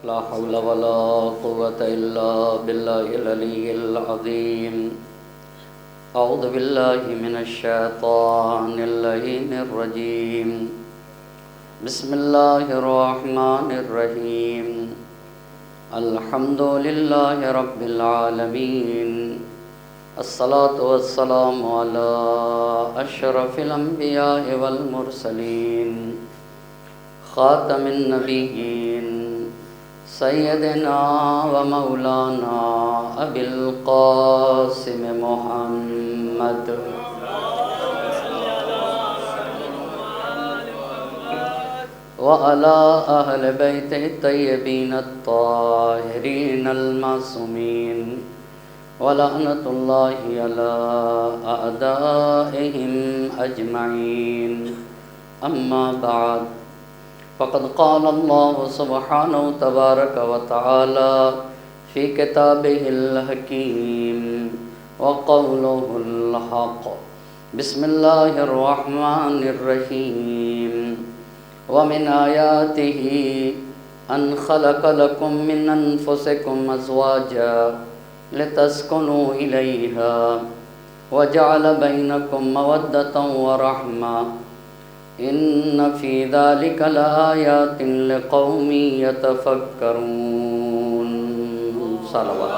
لا حول ولا قوة إلا بالله العلي العظيم. أعوذ بالله من الشيطان اللعين الرجيم. بسم الله الرحمن الرحيم. الحمد لله رب العالمين. الصلاة والسلام على أشرف الأنبياء والمرسلين خاتم النبيين سیدنا و مولانا ابی القاسم محمد وعلى أهل بیتہ الطیبین الطاہرین المعصومین ولعنۃ اللہ علی اعدائہم اجمعین. اما بعد فقد قال الله سبحانه تبارك وتعالى في كتابه الحكيم وقوله الحق. بسم الله الرحمن الرحيم. ومن آياته أن خلق لكم من أنفسكم أزواجا لتسكنوا إليها وجعل بينكم مودة ورحمة ان فی ذلک لآیات لقوم یتفکرون. صلوات.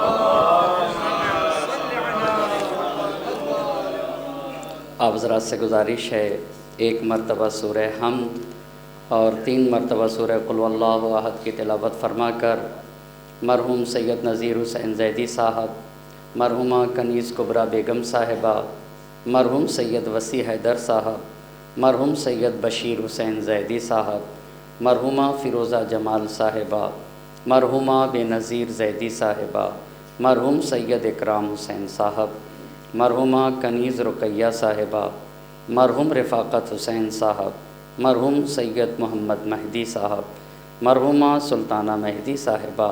آپ حضرات سے گزارش ہے ایک مرتبہ سورہ حمد اور 3 مرتبہ سورہ قل واللہ احد کی تلاوت فرما کر مرحوم سید نذیر حسین زیدی صاحب، مرحومہ کنیز کبریٰ بیگم صاحبہ، مرحوم سید وسیع حیدر صاحب، مرحوم سید بشیر حسین زیدی صاحب، مرحومہ فیروزہ جمال صاحبہ، مرحومہ بے نظیر زیدی صاحبہ، مرحوم سید اکرام حسین صاحب، مرحومہ کنیز رقیہ صاحبہ، مرحوم رفاقت حسین صاحب، مرحوم سید محمد مہدی صاحب، مرحومہ سلطانہ مہدی صاحبہ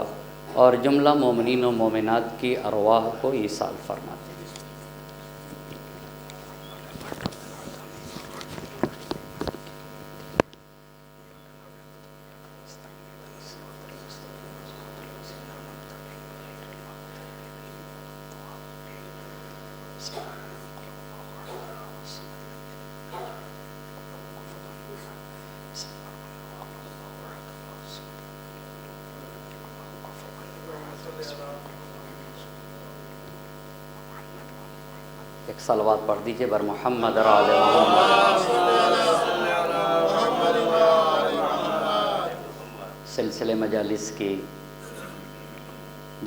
اور جملہ مومنین و مومنات کی ارواح کو ایصال فرماتے. ایک صلوات پڑھ دیجئے بر محمد اور آل محمد. سلسلے مجالس کی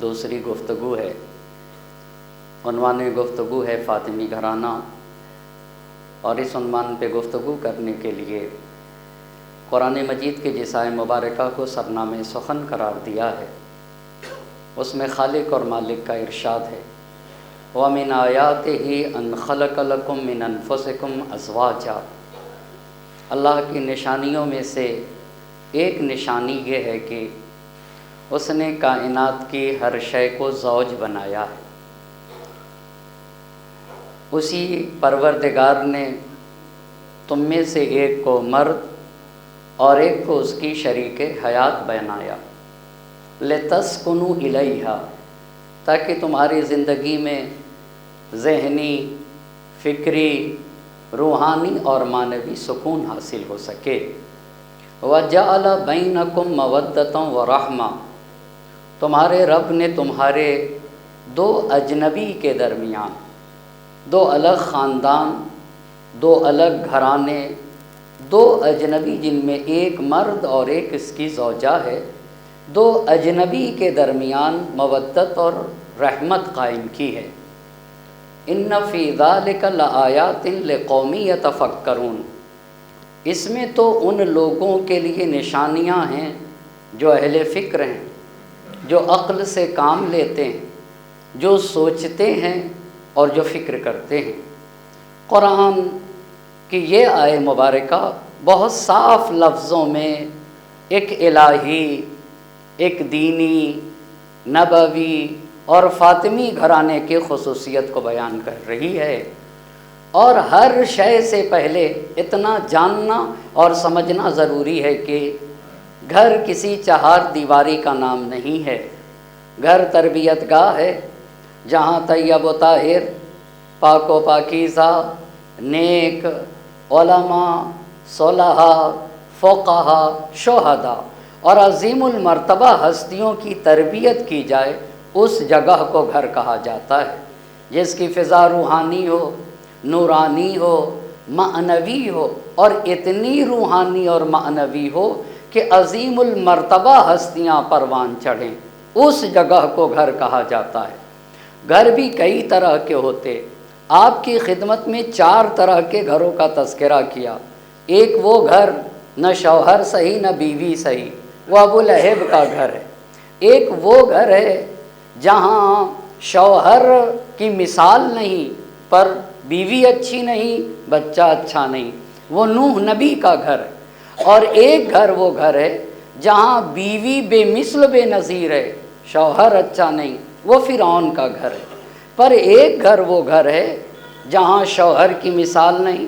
دوسری گفتگو ہے. عنوان گفتگو ہے فاطمی گھرانہ، اور اس عنوان پہ گفتگو کرنے کے لیے قرآن مجید کے جس آیہ مبارکہ کو سرنامہ سخن قرار دیا ہے، اس میں خالق اور مالک کا ارشاد ہے وَمِنْ آیَاتِهِ أَنْ خَلَقَ لَكُم مِّنْ أَنفُسِكُمْ أَزْوَاجًا. اللہ کی نشانیوں میں سے ایک نشانی یہ ہے کہ اس نے کائنات کی ہر شے کو زوج بنایا ہے. اسی پروردگار نے تم میں سے ایک کو مرد اور ایک کو اس کی شریک حیات بنایا. لِتَسْكُنُوا إِلَيْهَا، تاکہ تمہاری زندگی میں ذہنی، فکری، روحانی اور معنوی سکون حاصل ہو سکے. وَجَعَلَ بَيْنَكُمْ مَوَدَّةً وَرَحْمَةً، تمہارے رب نے تمہارے 2 اجنبی کے درمیان، 2 الگ خاندان، 2 الگ گھرانے، 2 اجنبی جن میں ایک مرد اور ایک اس کی زوجہ ہے، 2 اجنبی کے درمیان مودت اور رحمت قائم کی ہے. ان فی ذلک لآیات لقوم یتفکرون، اس میں تو ان لوگوں کے لیے نشانیاں ہیں جو اہل فکر ہیں، جو عقل سے کام لیتے ہیں، جو سوچتے ہیں اور جو فکر کرتے ہیں. قرآن کی یہ آیہ مبارکہ بہت صاف لفظوں میں ایک الہی، ایک دینی، نبوی اور فاطمی گھرانے کی خصوصیت کو بیان کر رہی ہے. اور ہر شے سے پہلے اتنا جاننا اور سمجھنا ضروری ہے کہ گھر کسی چہار دیواری کا نام نہیں ہے، گھر تربیت گاہ ہے جہاں طیب و طاہر، پاک و پاکیزہ، نیک علماء، صلحاء، فقہاء، شہداء اور عظیم المرتبہ ہستیوں کی تربیت کی جائے، اس جگہ کو گھر کہا جاتا ہے، جس کی فضا روحانی ہو، نورانی ہو، معنوی ہو، اور اتنی روحانی اور معنوی ہو کہ عظیم المرتبہ ہستیاں پروان چڑھیں، اس جگہ کو گھر کہا جاتا ہے۔ گھر بھی کئی طرح کے ہوتے، آپ کی خدمت میں 4 طرح کے گھروں کا تذکرہ کیا۔ ایک وہ گھر نہ شوہر صحیح نہ بیوی صحیح، وہ ابو لہب کا گھر ہے۔ ایک وہ گھر ہے جہاں شوہر کی مثال نہیں پر بیوی اچھی نہیں، بچہ اچھا نہیں، وہ نوح نبی کا گھر ہے۔ اور ایک گھر وہ گھر ہے جہاں بیوی بے مثل بے نظیر ہے، شوہر اچھا نہیں، وہ فرعون کا گھر ہے۔ پر ایک گھر وہ گھر ہے جہاں شوہر کی مثال نہیں،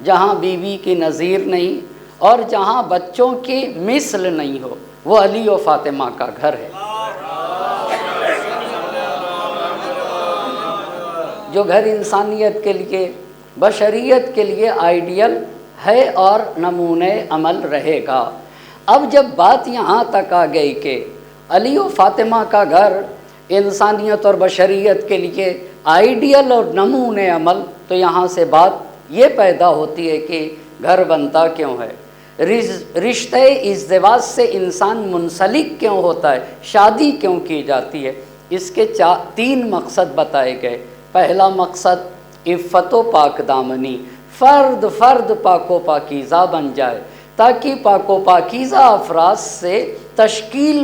جہاں بیوی کی نظیر نہیں، اور جہاں بچوں کی مثل نہیں ہو، وہ علی و فاطمہ کا گھر ہے۔ جو گھر انسانیت کے لیے، بشریت کے لیے آئیڈیل ہے اور نمونۂ عمل رہے گا۔ اب جب بات یہاں تک آ گئی کہ علی و فاطمہ کا گھر انسانیت اور بشریت کے لیے آئیڈیل اور نمونۂ عمل، تو یہاں سے بات یہ پیدا ہوتی ہے کہ گھر بنتا کیوں ہے، رشتہ ازدواج سے انسان منسلک کیوں ہوتا ہے، شادی کیوں کی جاتی ہے۔ اس کے 3 مقصد بتائے گئے۔ پہلا مقصد عفت و پاک دامنی، فرد پاک و پاکیزہ بن جائے، تاکہ پاک و پاکیزہ افراد سے تشکیل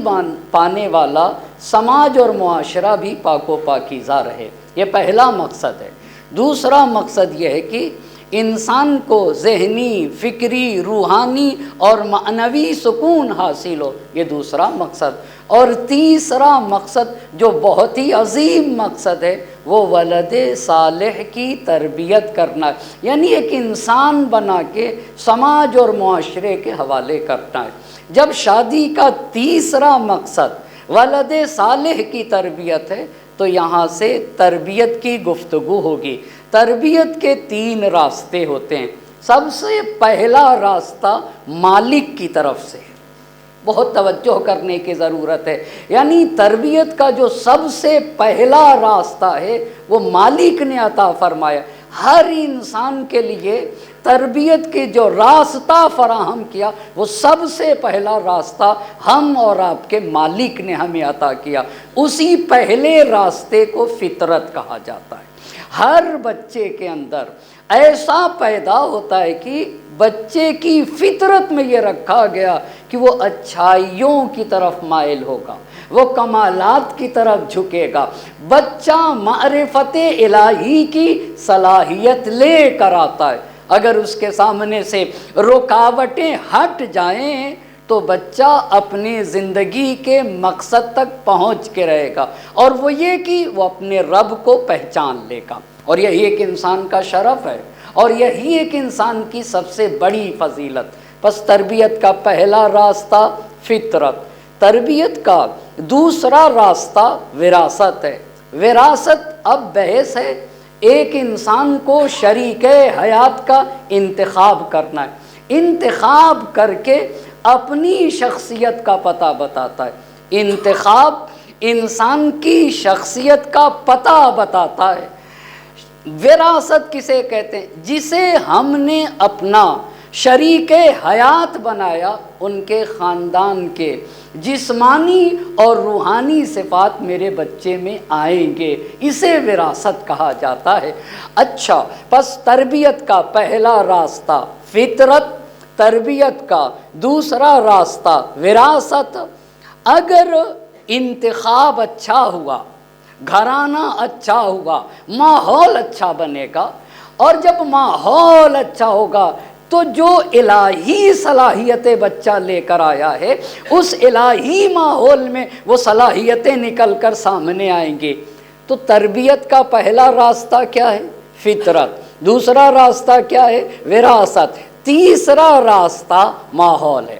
پانے والا سماج اور معاشرہ بھی پاک و پاکیزہ رہے، یہ پہلا مقصد ہے۔ دوسرا مقصد یہ ہے کہ انسان کو ذہنی، فکری، روحانی اور معنوی سکون حاصل ہو، یہ دوسرا مقصد۔ اور تیسرا مقصد جو بہت ہی عظیم مقصد ہے، وہ ولد صالح کی تربیت کرنا ہے، یعنی ایک انسان بنا کے سماج اور معاشرے کے حوالے کرنا ہے۔ جب شادی کا تیسرا مقصد ولد صالح کی تربیت ہے تو یہاں سے تربیت کی گفتگو ہوگی۔ تربیت کے 3 راستے ہوتے ہیں۔ سب سے پہلا راستہ مالک کی طرف سے، بہت توجہ کرنے کی ضرورت ہے، یعنی تربیت کا جو سب سے پہلا راستہ ہے وہ مالک نے عطا فرمایا۔ ہر انسان کے لیے تربیت کے جو راستہ فراہم کیا، وہ سب سے پہلا راستہ ہم اور آپ کے مالک نے ہمیں عطا کیا۔ اسی پہلے راستے کو فطرت کہا جاتا ہے۔ ہر بچے کے اندر ایسا پیدا ہوتا ہے کہ بچے کی فطرت میں یہ رکھا گیا کہ وہ اچھائیوں کی طرف مائل ہوگا، وہ کمالات کی طرف جھکے گا۔ بچہ معرفت الہی کی صلاحیت لے کر آتا ہے، اگر اس کے سامنے سے رکاوٹیں ہٹ جائیں تو بچہ اپنی زندگی کے مقصد تک پہنچ کے رہے گا، اور وہ یہ کہ وہ اپنے رب کو پہچان لے گا، اور یہی ایک انسان کا شرف ہے، اور یہی ایک انسان کی سب سے بڑی فضیلت۔ پس تربیت کا پہلا راستہ فطرت، تربیت کا دوسرا راستہ وراثت ہے۔ وراثت اب بحث ہے ایک انسان کو شریک حیات کا انتخاب کرنا ہے، انتخاب کر کے اپنی شخصیت کا پتہ بتاتا ہے۔ انتخاب انسان کی شخصیت کا پتہ بتاتا ہے۔ وراثت کسے کہتے ہیں؟ جسے ہم نے اپنا شریک حیات بنایا، ان کے خاندان کے جسمانی اور روحانی صفات میرے بچے میں آئیں گے، اسے وراثت کہا جاتا ہے۔ اچھا، پس تربیت کا پہلا راستہ فطرت، تربیت کا دوسرا راستہ وراثت۔ اگر انتخاب اچھا ہوا، گھرانہ اچھا ہوا، ماحول اچھا بنے گا، اور جب ماحول اچھا ہوگا تو جو الہی صلاحیتیں بچہ لے کر آیا ہے، اس الہی ماحول میں وہ صلاحیتیں نکل کر سامنے آئیں گی۔ تو تربیت کا پہلا راستہ کیا ہے؟ فطرت۔ دوسرا راستہ کیا ہے؟ وراثت۔ تیسرا راستہ ماحول ہے۔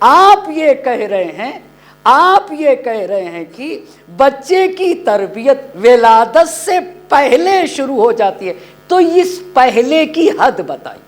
آپ یہ کہہ رہے ہیں کہ بچے کی تربیت ولادت سے پہلے شروع ہو جاتی ہے، تو اس پہلے کی حد بتائیے۔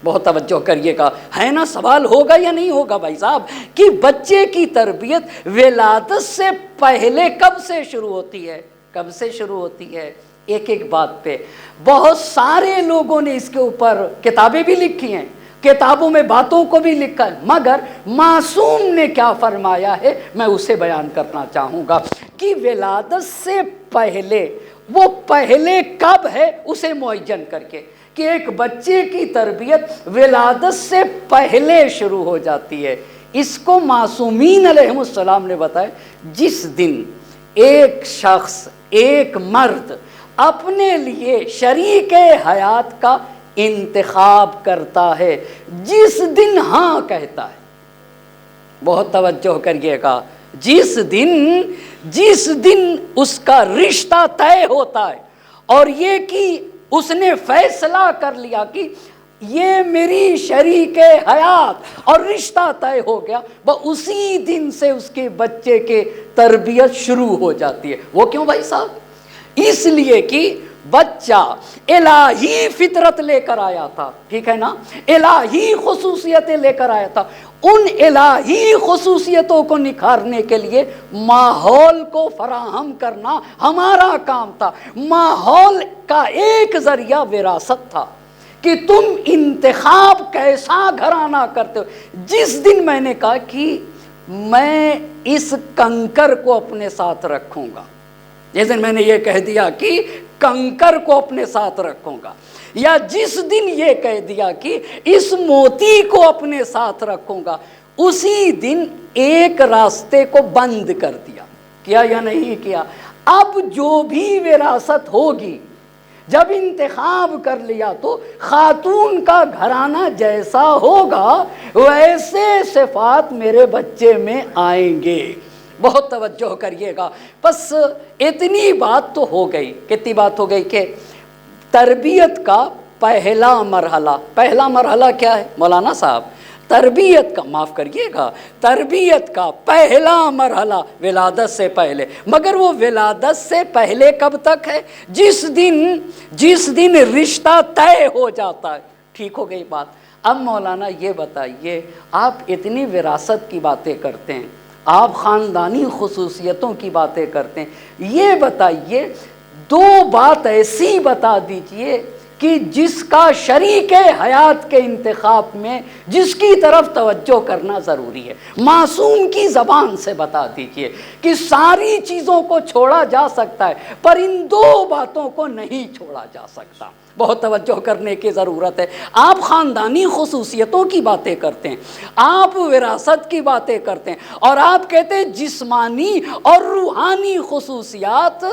بہت توجہ کریے گا، ہے نا، سوال ہوگا یا نہیں ہوگا بھائی صاحب کہ بچے کی تربیت ولادت سے پہلے کب سے شروع ہوتی ہے؟ کب سے شروع ہوتی ہے؟ ایک ایک بات پہ بہت سارے لوگوں نے اس کے اوپر کتابیں بھی لکھی ہیں، کتابوں میں باتوں کو بھی لکھا ہے، مگر معصوم نے کیا فرمایا ہے میں اسے بیان کرنا چاہوں گا کہ ولادت سے پہلے، وہ پہلے کب ہے اسے معین کر کے، کہ ایک بچے کی تربیت ولادت سے پہلے شروع ہو جاتی ہے۔ اس کو معصومین علیہم السلام نے بتایا، جس دن ایک شخص، ایک مرد اپنے لیے شریک حیات کا انتخاب کرتا ہے، جس دن ہاں کہتا ہے، بہت توجہ کریے گا، جس دن اس کا رشتہ طے ہوتا ہے اور یہ کہ اس نے فیصلہ کر لیا کہ یہ میری شریک حیات اور رشتہ طے ہو گیا، وہ اسی دن سے اس کے بچے کے تربیت شروع ہو جاتی ہے۔ وہ کیوں بھائی صاحب؟ اس لیے کہ بچہ الہی فطرت لے کر آیا تھا، ٹھیک ہے نا، الہی خصوصیتیں لے کر آیا تھا، ان الہی خصوصیتوں کو نکھارنے کے لیے ماحول کو فراہم کرنا ہمارا کام تھا۔ ماحول کا ایک ذریعہ وراثت تھا کہ تم انتخاب کیسا گھرانہ کرتے ہو۔ جس دن میں نے کہا کہ میں اس کنکر کو اپنے ساتھ رکھوں گا، جس دن میں نے یہ کہہ دیا کہ کنکر کو اپنے ساتھ رکھوں گا، یا جس دن یہ کہہ دیا کہ اس موتی کو اپنے ساتھ رکھوں گا، اسی دن ایک راستے کو بند کر دیا۔ کیا یا نہیں کیا؟ اب جو بھی وراثت ہوگی، جب انتخاب کر لیا تو خاتون کا گھرانہ جیسا ہوگا ویسے صفات میرے بچے میں آئیں گے۔ بہت توجہ کریے گا۔ بس اتنی بات تو ہو گئی، کتنی بات ہو گئی کہ تربیت کا پہلا مرحلہ کیا ہے مولانا صاحب؟ تربیت کا، معاف کریے گا، تربیت کا پہلا مرحلہ ولادت سے پہلے، مگر وہ ولادت سے پہلے کب تک ہے؟ جس دن رشتہ طے ہو جاتا ہے۔ ٹھیک ہو گئی بات؟ اب مولانا یہ بتائیے، آپ اتنی وراثت کی باتیں کرتے ہیں، آپ خاندانی خصوصیتوں کی باتیں کرتے ہیں، یہ بتائیے دو بات ایسی بتا دیجئے کہ جس کا شریک حیات کے انتخاب میں جس کی طرف توجہ کرنا ضروری ہے، معصوم کی زبان سے بتا دیجئے کہ ساری چیزوں کو چھوڑا جا سکتا ہے پر ان دو باتوں کو نہیں چھوڑا جا سکتا۔ بہت توجہ کرنے کی ضرورت ہے۔ آپ خاندانی خصوصیتوں کی باتیں کرتے ہیں، آپ وراثت کی باتیں کرتے ہیں، اور آپ کہتے ہیں جسمانی اور روحانی خصوصیات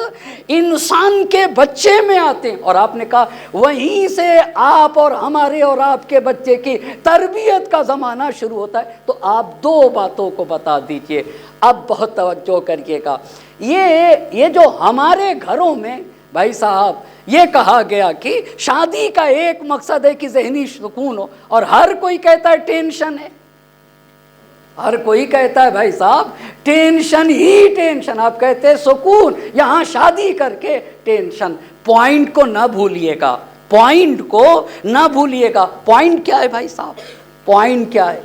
انسان کے بچے میں آتے ہیں، اور آپ نے کہا وہیں سے آپ اور ہمارے اور آپ کے بچے کی تربیت کا زمانہ شروع ہوتا ہے۔ تو آپ دو باتوں کو بتا دیجئے۔ اب بہت توجہ کریے گا، یہ جو ہمارے گھروں میں بھائی صاحب یہ کہا گیا کہ شادی کا ایک مقصد ہے کہ ذہنی سکون ہو، اور ہر کوئی کہتا ہے ٹینشن ہے، ہر کوئی کہتا ہے بھائی صاحب ٹینشن ہی ٹینشن، آپ کہتے ہیں سکون، یہاں شادی کر کے ٹینشن۔ پوائنٹ کو نہ بھولیے گا، پوائنٹ کو نہ بھولیے گا۔ پوائنٹ کیا ہے بھائی صاحب؟ پوائنٹ کیا ہے؟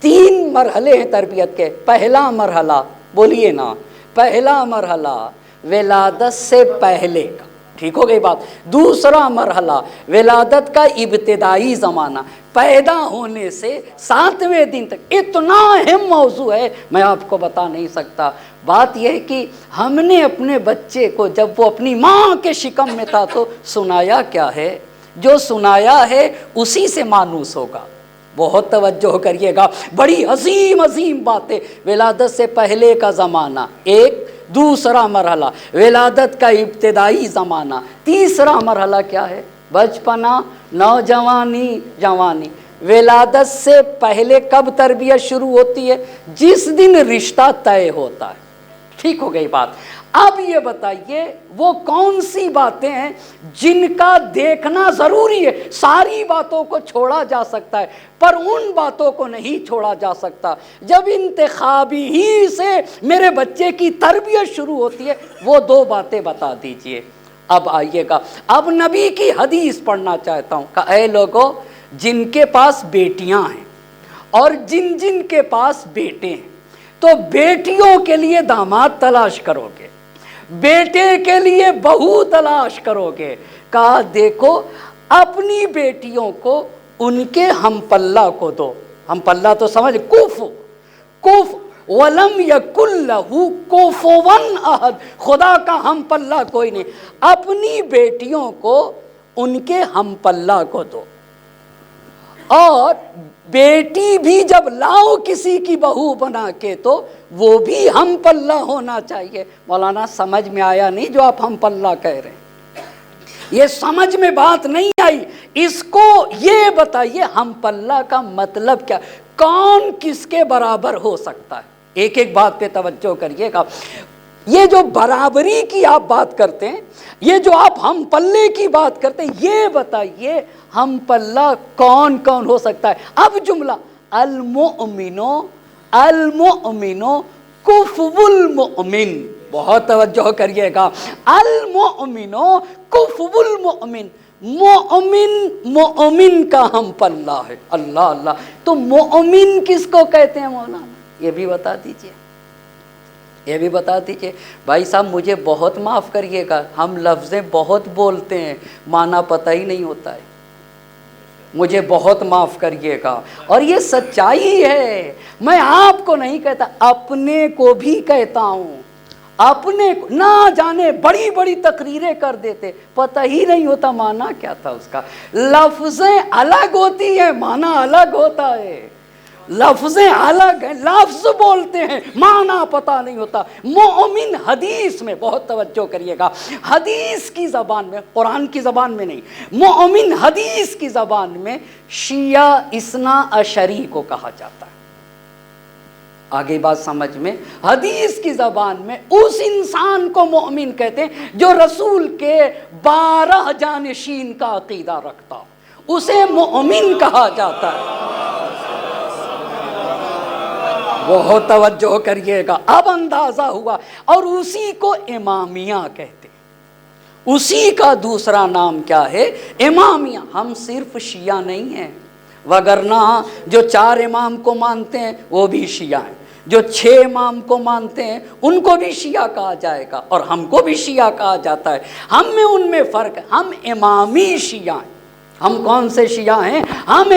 3 مرحلے ہیں تربیت کے۔ پہلا مرحلہ بولیے نا، پہلا مرحلہ ولادت سے پہلے کا، ٹھیک ہو گئی بات۔ دوسرا مرحلہ ولادت کا ابتدائی زمانہ، پیدا ہونے سے 7ویں دن تک۔ اتنا اہم موضوع ہے میں آپ کو بتا نہیں سکتا۔ بات یہ ہے کہ ہم نے اپنے بچے کو جب وہ اپنی ماں کے شکم میں تھا تو سنایا کیا ہے؟ جو سنایا ہے اسی سے مانوس ہوگا۔ بہت توجہ کریے گا، بڑی عظیم عظیم باتیں۔ ولادت سے پہلے کا زمانہ ایک، دوسرا مرحلہ ولادت کا ابتدائی زمانہ، تیسرا مرحلہ کیا ہے؟ بچپنا، نوجوانی، جوانی۔ ولادت سے پہلے کب تربیت شروع ہوتی ہے؟ جس دن رشتہ طے ہوتا ہے۔ ٹھیک ہو گئی بات؟ اب یہ بتائیے وہ کون سی باتیں ہیں جن کا دیکھنا ضروری ہے؟ ساری باتوں کو چھوڑا جا سکتا ہے پر ان باتوں کو نہیں چھوڑا جا سکتا۔ جب انتخابی ہی سے میرے بچے کی تربیت شروع ہوتی ہے، وہ دو باتیں بتا دیجئے۔ اب آئیے گا، اب نبی کی حدیث پڑھنا چاہتا ہوں کہ اے لوگوں جن کے پاس بیٹیاں ہیں اور جن جن کے پاس بیٹے ہیں، تو بیٹیوں کے لیے داماد تلاش کرو گے، بیٹے کے لیے بہو تلاش کرو گے۔ کہا دیکھو اپنی بیٹیوں کو ان کے ہم پلہ کو دو۔ ہم پلہ تو سمجھ، کف وَلَمْ يَكُنْ لَهُ كُفُوًا أَحَدٌ، خدا کا ہم پلہ کوئی نہیں، اپنی بیٹیوں کو ان کے ہم پلہ کو دو۔ اور بیٹی بھی جب لاؤ کسی کی بہو بنا کے تو وہ بھی ہم پلہ ہونا چاہیے۔ مولانا سمجھ میں آیا نہیں جو آپ ہم پلہ کہہ رہے ہیں؟ یہ سمجھ میں بات نہیں آئی؟ اس کو یہ بتائیے ہم پلہ کا مطلب کیا، کون کس کے برابر ہو سکتا ہے؟ ایک ایک بات پہ توجہ کریے گا۔ یہ جو برابری کی آپ بات کرتے ہیں، یہ جو آپ ہم پلے کی بات کرتے ہیں، یہ بتائیے ہم پلہ کون کون ہو سکتا ہے؟ اب جملہ المؤمن کفو المؤمن، بہت توجہ کریے گا، المؤمن کفو المؤمن، مومن کا ہم پلہ ہے۔ اللہ اللہ، تو مومن کس کو کہتے ہیں مولانا؟ یہ بھی بتا دیجئے، یہ بھی بتا دیجئے۔ بھائی صاحب مجھے بہت معاف کریے گا، ہم لفظیں بہت بولتے ہیں، معنی پتہ ہی نہیں ہوتا ہے، مجھے بہت معاف کریے گا، اور یہ سچائی ہے۔ میں آپ کو نہیں کہتا، اپنے کو بھی کہتا ہوں، اپنے نہ جانے بڑی بڑی تقریریں کر دیتے، پتہ ہی نہیں ہوتا معنی کیا تھا اس کا۔ لفظیں الگ ہوتی ہیں، معنی الگ ہوتا ہے، لفظیں الگ ہیں، لفظ بولتے ہیں معنی پتہ نہیں ہوتا۔ مومن حدیث میں بہت توجہ کریے گا، حدیث کی زبان میں، قرآن کی زبان میں نہیں، مومن حدیث کی زبان میں شیعہ اثنا عشری کو کہا جاتا ہے۔ آگے بات سمجھ میں، حدیث کی زبان میں اس انسان کو مومن کہتے ہیں جو رسول کے 12 جانشین کا عقیدہ رکھتا ہو، اسے مومن کہا جاتا ہے۔ بہت توجہ کریے گا، اب اندازہ ہوا۔ اور اسی کو امامیہ کہتے ہیں، اسی کا دوسرا نام کیا ہے؟ امامیہ۔ ہم صرف شیعہ نہیں ہیں، وگرنہ جو 4 امام کو مانتے ہیں وہ بھی شیعہ ہیں، جو 6 امام کو مانتے ہیں ان کو بھی شیعہ کہا جائے گا، اور ہم کو بھی شیعہ کہا جاتا ہے۔ ہم میں ان میں فرق ہے، ہم امامی شیعہ ہیں۔ ہم کون سے شیعہ ہیں؟ ہم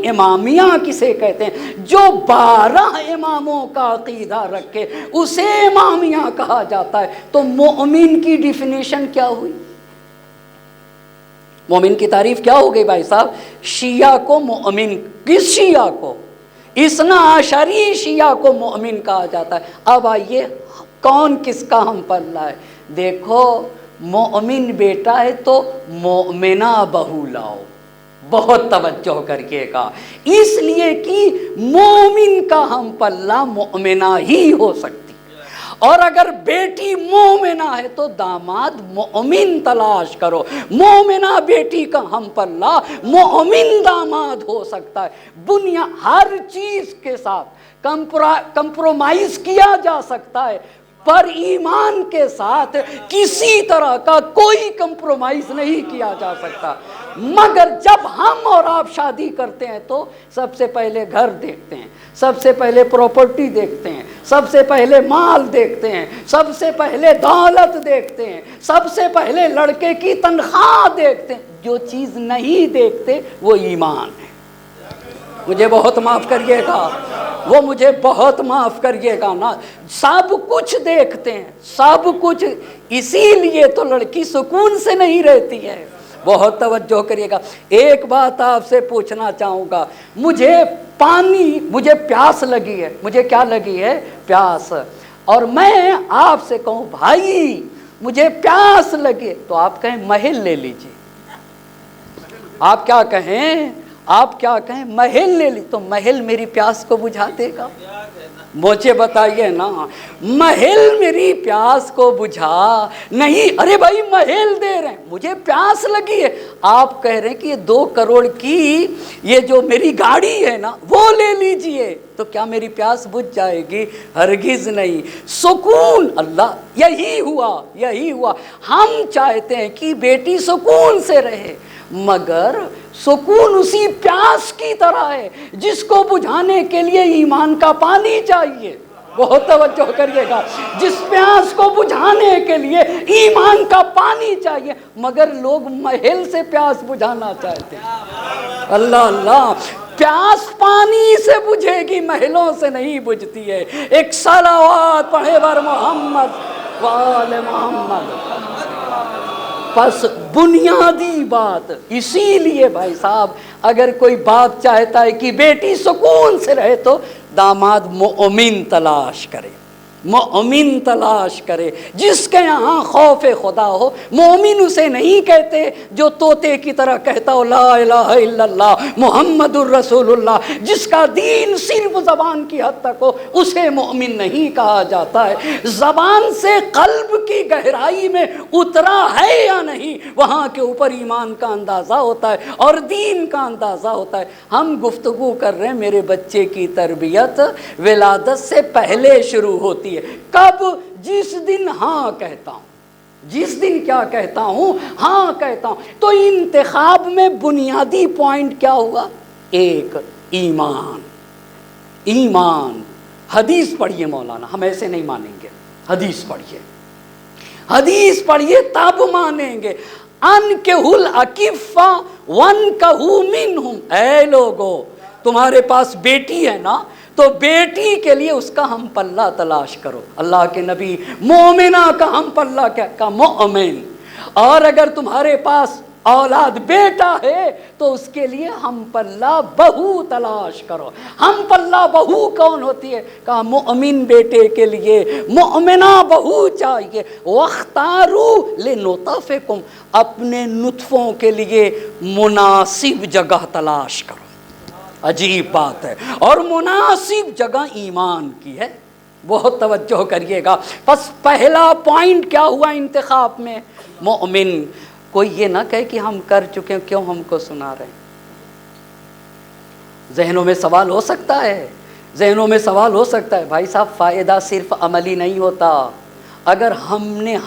امامیہ کسے کہتے ہیں؟ جو 12 اماموں کا عقیدہ رکھے اسے امامیہ کہا جاتا ہے۔ تو مومن کی ڈیفینیشن کیا ہوئی؟ مومن کی تعریف کیا ہو گئی بھائی صاحب؟ شیعہ کو مومن، کس شیعہ کو؟ اثنا عشری شیعہ کو مومن کہا جاتا ہے۔ اب آئیے کون کس کا ہم پلہ ہے؟ دیکھو مومن بیٹا ہے تو مومنہ بہو لاؤ، بہت توجہ کریے گا، اس لیے کہ مومن کا ہم پلہ مومنہ ہی ہو سکتی، اور اگر بیٹی مومنہ ہے تو داماد مومن تلاش کرو۔ مومنہ بیٹی کا ہم پلہ مومن داماد ہو سکتا ہے۔ ہر چیز کے ساتھ کمپرومائز کیا جا سکتا ہے، پر ایمان کے ساتھ کسی طرح کا کوئی کمپرومائز نہیں کیا جا سکتا۔ مگر جب ہم اور آپ شادی کرتے ہیں تو سب سے پہلے گھر دیکھتے ہیں، سب سے پہلے پراپرٹی دیکھتے ہیں، سب سے پہلے مال دیکھتے ہیں، سب سے پہلے دولت دیکھتے ہیں، سب سے پہلے لڑکے کی تنخواہ دیکھتے ہیں۔ جو چیز نہیں دیکھتے وہ ایمان ہے۔ مجھے بہت معاف کریے گا، وہ مجھے بہت معاف کریے گا نا، سب کچھ دیکھتے ہیں، سب کچھ، اسی لیے تو لڑکی سکون سے نہیں رہتی ہے۔ بہت توجہ کریے گا۔ ایک بات آپ سے پوچھنا چاہوں گا، مجھے پیاس لگی ہے، مجھے کیا لگی ہے؟ پیاس، اور میں آپ سے کہوں بھائی مجھے پیاس لگے، تو آپ کہیں محل لے لیجئے، آپ کیا کہیں؟ آپ کیا کہیں محل لے لی، تو محل میری پیاس کو بجھا دے گا؟ مجھے بتائیے نا، محل میری پیاس کو بجھا نہیں، ارے بھائی محل دے رہے ہیں، مجھے پیاس لگی ہے، آپ کہہ رہے ہیں کہ یہ 2 کروڑ کی یہ جو میری گاڑی ہے نا وہ لے لیجئے، تو کیا میری پیاس بجھ جائے گی؟ ہرگز نہیں۔ سکون، اللہ یہی ہوا، ہم چاہتے ہیں کہ بیٹی سکون سے رہے، مگر سکون اسی پیاس کی طرح ہے جس کو بجھانے کے لیے ایمان کا پانی چاہیے۔ بہت توجہ کریے گا، جس پیاس کو بجھانے کے لیے ایمان کا پانی چاہیے، مگر لوگ محل سے پیاس بجھانا چاہتے ہیں۔ اللہ اللہ، پیاس پانی سے بجھے گی، محلوں سے نہیں بجھتی ہے۔ ایک صلوات پڑھے بر محمد وآل محمد۔ پس بنیادی بات، اسی لیے بھائی صاحب اگر کوئی باپ چاہتا ہے کہ بیٹی سکون سے رہے تو داماد مومن تلاش کرے، مومن تلاش کرے جس کے یہاں خوف خدا ہو۔ مومن اسے نہیں کہتے جو طوطے کی طرح کہتا ہو لا الہ الا اللہ محمد الرسول اللہ، جس کا دین صرف زبان کی حد تک ہو، اسے مومن نہیں کہا جاتا ہے۔ زبان سے قلب کی گہرائی میں اترا ہے یا نہیں، وہاں کے اوپر ایمان کا اندازہ ہوتا ہے اور دین کا اندازہ ہوتا ہے۔ ہم گفتگو کر رہے ہیں میرے بچے کی تربیت ولادت سے پہلے شروع ہوتی ہے۔ کب؟ جس دن ہاں کہتا ہوں، جس دن کیا کہتا ہوں؟ ہاں کہتا ہوں۔ تو انتخاب میں بنیادی پوائنٹ کیا ہوا؟ ایک، ایمان۔ ایمان، حدیث پڑھیے مولانا، ہم ایسے نہیں مانیں گے، حدیث پڑھیے، حدیث پڑھیے تب مانیں گے۔ انکحوا الاکفا وانکحوا منہم، اے لوگو تمہارے پاس بیٹی ہے نا تو بیٹی کے لیے اس کا ہم پلہ تلاش کرو۔ اللہ کے نبی مومنہ کا ہم پلہ کیا کا مومن، اور اگر تمہارے پاس اولاد بیٹا ہے تو اس کے لیے ہم پلہ بہو تلاش کرو۔ ہم پلہ بہو کون ہوتی ہے؟ کہا مومن بیٹے کے لیے مومنہ بہو چاہیے۔ وَاخْتَارُوا لِنُطَفِكُمْ، اپنے نطفوں کے لیے مناسب جگہ تلاش کرو۔ عجیب بات ہے، اور مناسب جگہ ایمان کی ہے، بہت توجہ کریے گا۔ پس پہلا پوائنٹ کیا ہوا انتخاب میں؟ مومن۔ کوئی یہ نہ کہے کہ ہم کر چکے ہیں، کیوں ہم کو سنا رہے ہیں؟ ذہنوں میں سوال ہو سکتا ہے، ذہنوں میں سوال ہو سکتا ہے۔ بھائی صاحب فائدہ صرف عملی نہیں ہوتا، اگر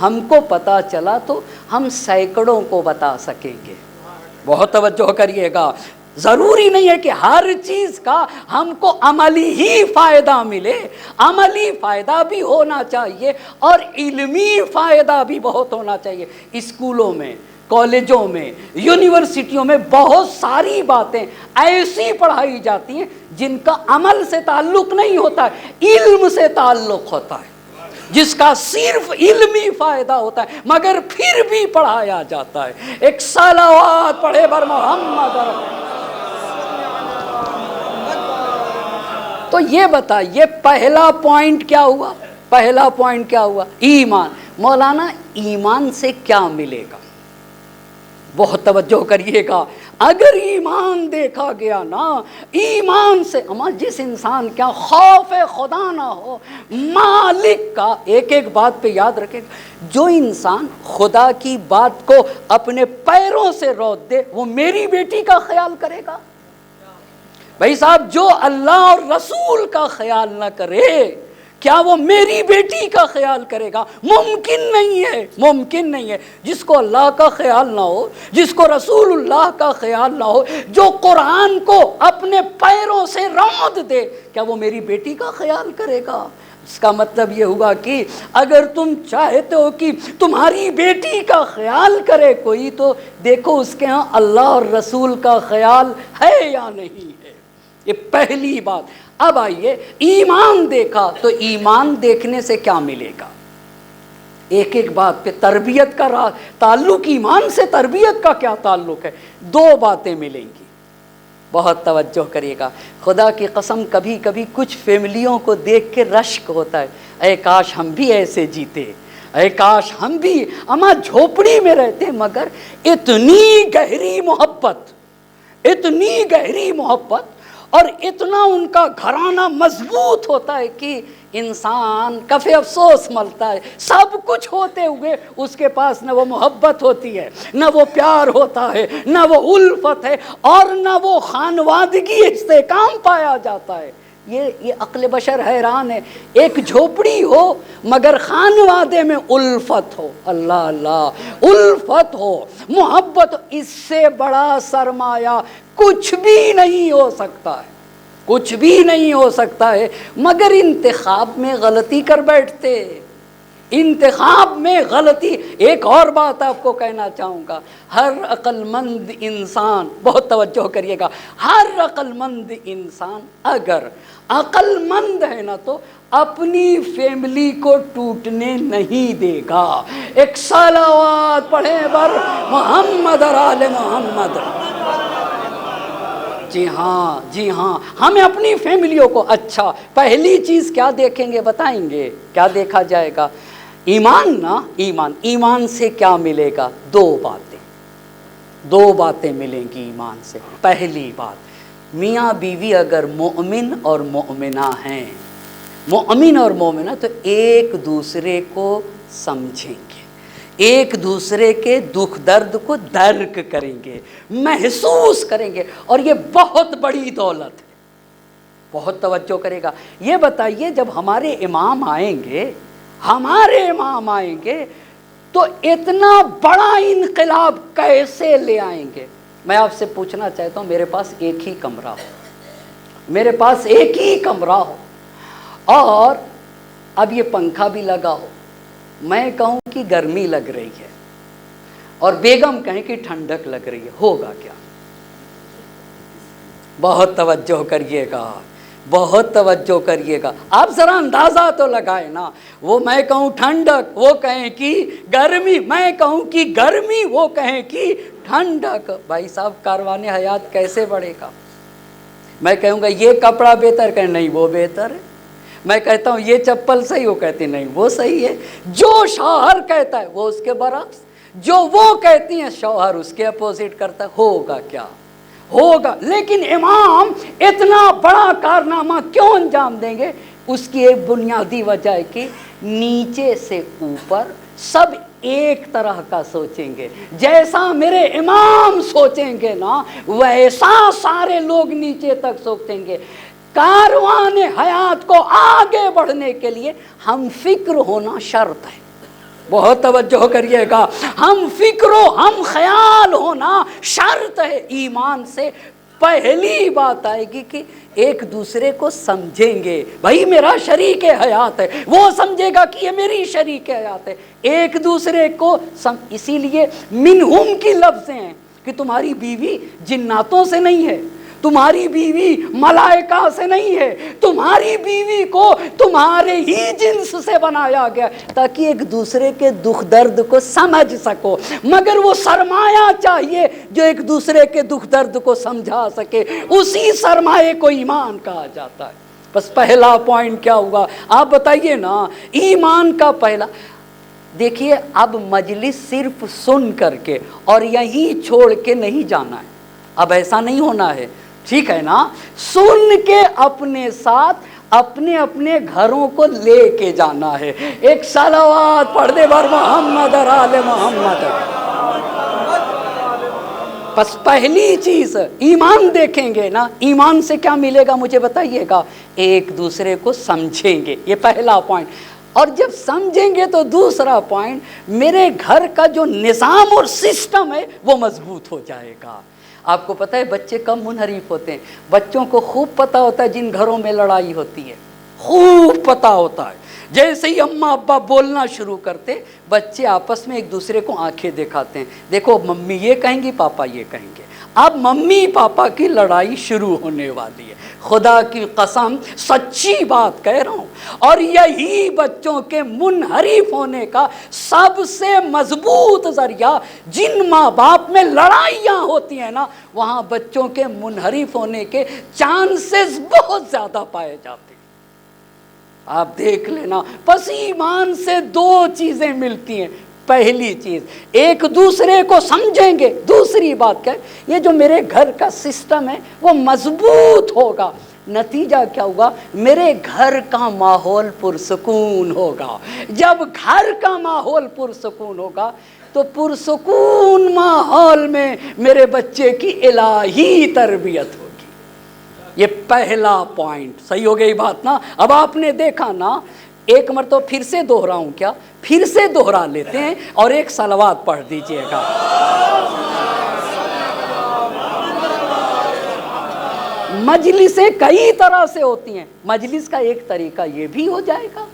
ہم کو پتا چلا تو ہم سینکڑوں کو بتا سکیں گے۔ بہت توجہ کریے گا، ضروری نہیں ہے کہ ہر چیز کا ہم کو عملی ہی فائدہ ملے، عملی فائدہ بھی ہونا چاہیے اور علمی فائدہ بھی بہت ہونا چاہیے۔ اسکولوں میں، کالجوں میں، یونیورسٹیوں میں بہت ساری باتیں ایسی پڑھائی جاتی ہیں جن کا عمل سے تعلق نہیں ہوتا ہے، علم سے تعلق ہوتا ہے، جس کا صرف علمی فائدہ ہوتا ہے، مگر پھر بھی پڑھایا جاتا ہے۔ ایک صلوات پڑھے بر محمد۔ تو یہ بتائیے پہلا پوائنٹ کیا ہوا؟ پہلا پوائنٹ کیا ہوا؟ ایمان۔ مولانا ایمان سے کیا ملے گا؟ بہت توجہ کریے گا، اگر ایمان دیکھا گیا نا، ایمان سے اما جس انسان کا خوف خدا نہ ہو، مالک کا، ایک بات پہ یاد رکھے گا، جو انسان خدا کی بات کو اپنے پیروں سے روت دے وہ میری بیٹی کا خیال کرے گا؟ بھائی صاحب جو اللہ اور رسول کا خیال نہ کرے کیا وہ میری بیٹی کا خیال کرے گا؟ ممکن نہیں ہے، ممکن نہیں ہے۔ جس کو اللہ کا خیال نہ ہو، جس کو رسول اللہ کا خیال نہ ہو، جو قرآن کو اپنے پیروں سے رود دے، کیا وہ میری بیٹی کا خیال کرے گا؟ اس کا مطلب یہ ہوا کہ اگر تم چاہتے ہو کہ تمہاری بیٹی کا خیال کرے کوئی، تو دیکھو اس کے ہاں اللہ اور رسول کا خیال ہے یا نہیں ہے۔ یہ پہلی بات۔ اب آئیے ایمان دیکھا تو ایمان دیکھنے سے کیا ملے گا؟ ایک بات پہ تربیت کا تعلق، ایمان سے تربیت کا کیا تعلق ہے؟ 2 باتیں ملیں گی، بہت توجہ کریے گا۔ خدا کی قسم کبھی کبھی کچھ فیملیوں کو دیکھ کے رشک ہوتا ہے، اے کاش ہم بھی ایسے جیتے، اے کاش ہم بھی اما جھوپڑی میں رہتے، مگر اتنی گہری محبت، اتنی گہری محبت اور اتنا ان کا گھرانہ مضبوط ہوتا ہے کہ انسان کف افسوس ملتا ہے، سب کچھ ہوتے ہوئے اس کے پاس نہ وہ محبت ہوتی ہے، نہ وہ پیار ہوتا ہے، نہ وہ الفت ہے، اور نہ وہ خانوادگی استحکام پایا جاتا ہے۔ یہ عقل بشر حیران ہے، ایک جھوپڑی ہو مگر خانوادے میں الفت ہو، اللہ اللہ، الفت ہو، محبت، اس سے بڑا سرمایہ کچھ بھی نہیں ہو سکتا ہے، کچھ بھی نہیں ہو سکتا ہے، مگر انتخاب میں غلطی کر بیٹھتے، انتخاب میں غلطی۔ ایک اور بات آپ کو کہنا چاہوں گا، ہر عقل مند انسان، بہت توجہ کریے گا، ہر عقل مند انسان اگر عقل مند ہے نا تو اپنی فیملی کو ٹوٹنے نہیں دے گا۔ ایک صلوات پڑھیں بر محمد اور آل محمد۔ جی ہاں، جی ہاں، ہمیں اپنی فیملیوں کو، اچھا پہلی چیز کیا دیکھیں گے بتائیں گے؟ کیا دیکھا جائے گا؟ ایمان نا، ایمان سے کیا ملے گا؟ دو باتیں ملیں گی ایمان سے۔ پہلی بات، میاں بیوی اگر مومن اور مومنہ ہیں، مومن اور مومنہ، تو ایک دوسرے کو سمجھیں گے، ایک دوسرے کے دکھ درد کو درک کریں گے، محسوس کریں گے، اور یہ بہت بڑی دولت ہے۔ بہت توجہ کرے گا۔ یہ بتائیے جب ہمارے امام آئیں گے تو اتنا بڑا انقلاب کیسے لے آئیں گے؟ میں آپ سے پوچھنا چاہتا ہوں، میرے پاس ایک ہی کمرہ ہو اور اب یہ پنکھا بھی لگا ہو، میں کہوں کہ گرمی لگ رہی ہے اور بیگم کہیں کہ ٹھنڈک لگ رہی ہے، ہوگا کیا؟ بہت توجہ کریے گا، بہت توجہ کریے گا، آپ ذرا اندازہ تو لگائیں نا۔ وہ میں کہوں ٹھنڈک، وہ کہیں کہ گرمی، میں کہوں کہ گرمی، وہ کہیں کہ ٹھنڈک۔ بھائی صاحب کاروان حیات کیسے بڑھے گا؟ میں کہوں گا یہ کپڑا بہتر، کہیں نہیں وہ بہتر ہے۔ میں کہتا ہوں یہ چپل صحیح، وہ کہتی نہیں وہ صحیح ہے۔ جو شوہر کہتا ہے وہ اس کے برعکس، جو وہ کہتی ہیں شوہر اس کے اپوزٹ کرتا ہے، ہوگا کیا؟ ہوگا۔ لیکن امام اتنا بڑا کارنامہ کیوں انجام دیں گے؟ اس کی ایک بنیادی وجہ ہے کہ نیچے سے اوپر سب ایک طرح کا سوچیں گے، جیسا میرے امام سوچیں گے نا ویسا سارے لوگ نیچے تک سوچیں گے۔ کاروان حیات کو آگے بڑھنے کے لیے ہم فکر ہونا شرط ہے، بہت توجہ کریے گا، ہم فکر و ہم خیال ہونا شرط ہے۔ ایمان سے پہلی بات آئے گی کہ ایک دوسرے کو سمجھیں گے، بھائی میرا شریک حیات ہے، وہ سمجھے گا کہ یہ میری شریک حیات ہے، ایک دوسرے کو اسی لیے منہم کی لفظیں ہیں کہ تمہاری بیوی جناتوں سے نہیں ہے، تمہاری بیوی ملائکہ سے نہیں ہے، تمہاری بیوی کو تمہارے ہی جنس سے بنایا گیا تاکہ ایک دوسرے کے دکھ درد کو سمجھ سکو۔ مگر وہ سرمایہ چاہیے جو ایک دوسرے کے دکھ درد کو سمجھا سکے، اسی سرمایہ کو ایمان کہا جاتا ہے۔ بس پہلا پوائنٹ کیا ہوا آپ بتائیے نا، ایمان کا پہلا۔ دیکھیے اب مجلس صرف سن کر کے اور یہیں چھوڑ کے نہیں جانا ہے، اب ایسا نہیں ہونا ہے، ٹھیک ہے نا؟ سن کے اپنے ساتھ اپنے اپنے گھروں کو لے کے جانا ہے۔ ایک صلوات پڑھ دے بر محمد اور آل محمد۔ بس پہلی چیز ایمان دیکھیں گے نا، ایمان سے کیا ملے گا مجھے بتائیے گا؟ ایک دوسرے کو سمجھیں گے، یہ پہلا پوائنٹ۔ اور جب سمجھیں گے تو دوسرا پوائنٹ، میرے گھر کا جو نظام اور سسٹم ہے وہ مضبوط ہو جائے گا۔ آپ کو پتہ ہے بچے کم منحرف ہوتے ہیں، بچوں کو خوب پتہ ہوتا ہے جن گھروں میں لڑائی ہوتی ہے، خوب پتہ ہوتا ہے۔ جیسے ہی اماں ابا بولنا شروع کرتے، بچے آپس میں ایک دوسرے کو آنکھیں دکھاتے ہیں، دیکھو ممی یہ کہیں گی پاپا یہ کہیں گے، اب ممی پاپا کی لڑائی شروع ہونے والی ہے۔ خدا کی قسم سچی بات کہہ رہا ہوں، اور یہی بچوں کے منحرف ہونے کا سب سے مضبوط ذریعہ، جن ماں باپ میں لڑائیاں ہوتی ہیں نا وہاں بچوں کے منحرف ہونے کے چانسز بہت زیادہ پائے جاتے ہیں۔ آپ دیکھ لینا، بس ایمان سے دو چیزیں ملتی ہیں، پہلی چیز ایک دوسرے کو سمجھیں گے. دوسری بات کیا ہے، یہ جو میرے گھر کا سسٹم ہے وہ مضبوط ہوگا. نتیجہ کیا ہوگا؟ میرے گھر کا ماحول پرسکون ہوگا. جب گھر کا ماحول پرسکون ہوگا تو پرسکون ماحول میں میرے بچے کی الہی تربیت ہوگی. یہ پہلا پوائنٹ. صحیح ہو گئی بات نا؟ اب آپ نے دیکھا نا، ایک مرتبہ پھر سے دوہراؤں کیا؟ پھر سے دوہرا لیتے ہیں اور ایک صلوات پڑھ دیجئے گا. مجلسیں کئی طرح سے ہوتی ہیں، مجلس کا ایک طریقہ یہ بھی ہو جائے گا.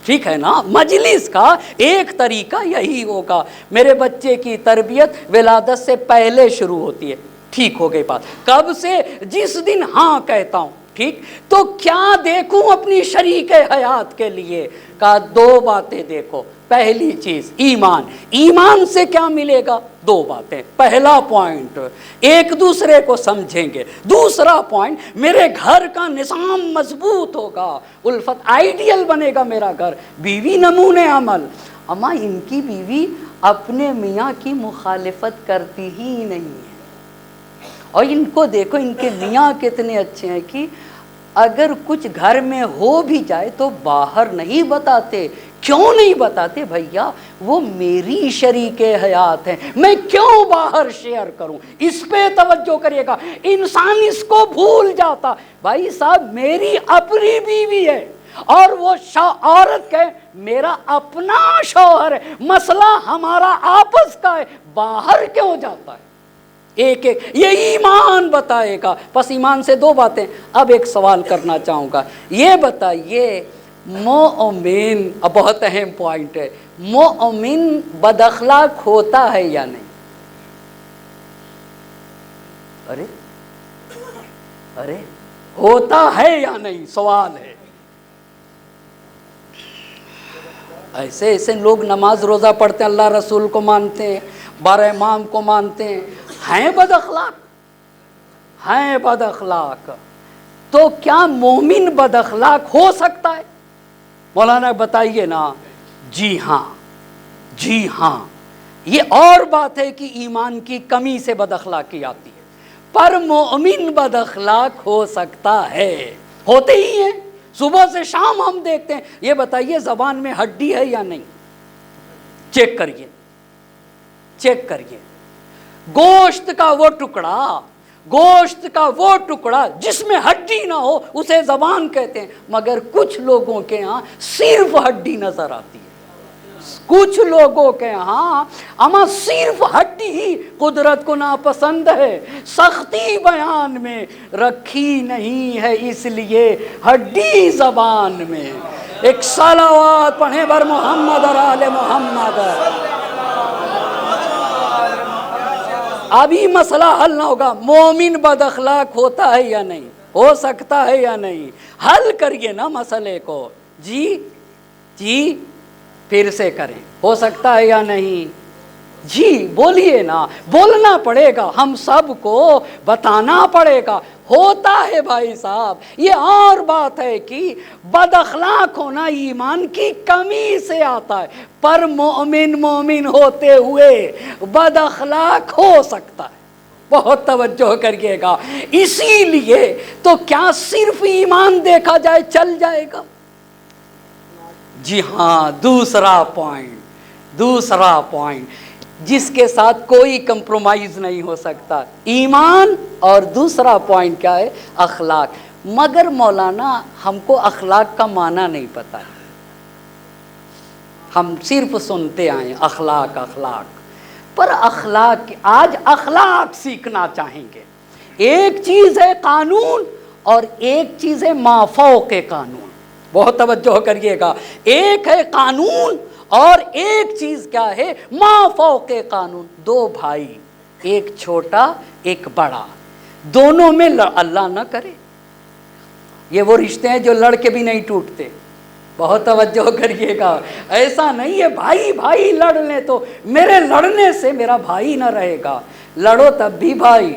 ٹھیک ہے نا؟ مجلس کا ایک طریقہ یہی ہوگا. میرے بچے کی تربیت ولادت سے پہلے شروع ہوتی ہے. ٹھیک ہو گئی بات. کب سے؟ جس دن ہاں کہتا ہوں. ٹھیک، تو کیا دیکھوں اپنی شریک حیات کے لیے؟ کہا دو باتیں دیکھو. پہلی چیز ایمان. ایمان سے کیا ملے گا؟ دو باتیں. پہلا پوائنٹ ایک دوسرے کو سمجھیں گے. دوسرا پوائنٹ میرے گھر کا نظام مضبوط ہوگا، الفت آئیڈیل بنے گا میرا گھر. بیوی نمونے عمل. اما ان کی بیوی اپنے میاں کی مخالفت کرتی ہی نہیں ہے، اور ان کو دیکھو ان کے میاں کتنے اچھے ہیں کہ اگر کچھ گھر میں ہو بھی جائے تو باہر نہیں بتاتے. کیوں نہیں بتاتے بھیا؟ وہ میری شریک حیات ہیں، میں کیوں باہر شیئر کروں؟ اس پہ توجہ کریے گا. انسان اس کو بھول جاتا. بھائی صاحب میری اپنی بیوی ہے اور وہ عورت کہ میرا اپنا شوہر ہے، مسئلہ ہمارا آپس کا ہے، باہر کیوں جاتا ہے؟ ایک ایک یہ ایمان بتائے گا. پس ایمان سے دو باتیں. اب ایک سوال کرنا چاہوں گا، یہ بتائیے مومن، اب بہت اہم پوائنٹ ہے، مومن بد اخلاق ہوتا ہے یا نہیں؟ ارے ہوتا ہے یا نہیں؟ سوال ہے. ایسے ایسے لوگ نماز روزہ پڑھتے ہیں، اللہ رسول کو مانتے ہیں، 12 امام کو مانتے ہیں بد اخلاق؟ ہیں بد اخلاق. تو کیا مومن بد اخلاق ہو سکتا ہے؟ مولانا بتائیے نا. جی ہاں، جی ہاں. یہ اور بات ہے کہ ایمان کی کمی سے بد اخلاقی آتی ہے، پر مومن بد اخلاق ہو سکتا ہے. ہوتے ہی ہیں، صبح سے شام ہم دیکھتے ہیں. یہ بتائیے زبان میں ہڈی ہے یا نہیں؟ چیک کریے، چیک کریے. گوشت کا وہ ٹکڑا جس میں ہڈی نہ ہو اسے زبان کہتے ہیں، مگر کچھ لوگوں کے ہاں صرف ہڈی نظر آتی ہے. کچھ لوگوں کے ہاں اما صرف ہڈی ہی قدرت کو ناپسند ہے، سختی بیان میں رکھی نہیں ہے، اس لیے ہڈی زبان میں. ایک صلوات پڑھیں بر محمد اور آل محمد. ابھی مسئلہ حل نہ ہوگا. مومن بد اخلاق ہوتا ہے یا نہیں؟ ہو سکتا ہے یا نہیں؟ حل کریے نا مسئلے کو. جی پھر سے کریں. ہو سکتا ہے یا نہیں؟ جی بولیے نا. بولنا پڑے گا، ہم سب کو بتانا پڑے گا. ہوتا ہے بھائی صاحب. یہ اور بات ہے کہ بد اخلاق ہونا ایمان کی کمی سے آتا ہے، پر مومن ہوتے ہوئے بد اخلاق ہو سکتا ہے. بہت توجہ کریے گا. اسی لیے تو کیا صرف ایمان دیکھا جائے چل جائے گا؟ جی ہاں. دوسرا پوائنٹ جس کے ساتھ کوئی کمپرومائز نہیں ہو سکتا، ایمان. اور دوسرا پوائنٹ کیا ہے؟ اخلاق. مگر مولانا ہم کو اخلاق کا معنی نہیں پتا ہے، ہم صرف سنتے آئے اخلاق. پر اخلاق، آج اخلاق سیکھنا چاہیں گے. ایک چیز ہے قانون اور ایک چیز ہے مافوق قانون. بہت توجہ کریے گا. ایک ہے قانون اور ایک چیز کیا ہے؟ مافوق قانون. دو بھائی، ایک چھوٹا ایک بڑا، دونوں میں اللہ نہ کرے. یہ وہ رشتے ہیں جو لڑ کے بھی نہیں ٹوٹتے. بہت توجہ کریے گا. ایسا نہیں ہے بھائی لڑ لیں تو میرے لڑنے سے میرا بھائی نہ رہے گا. لڑو تب بھی بھائی،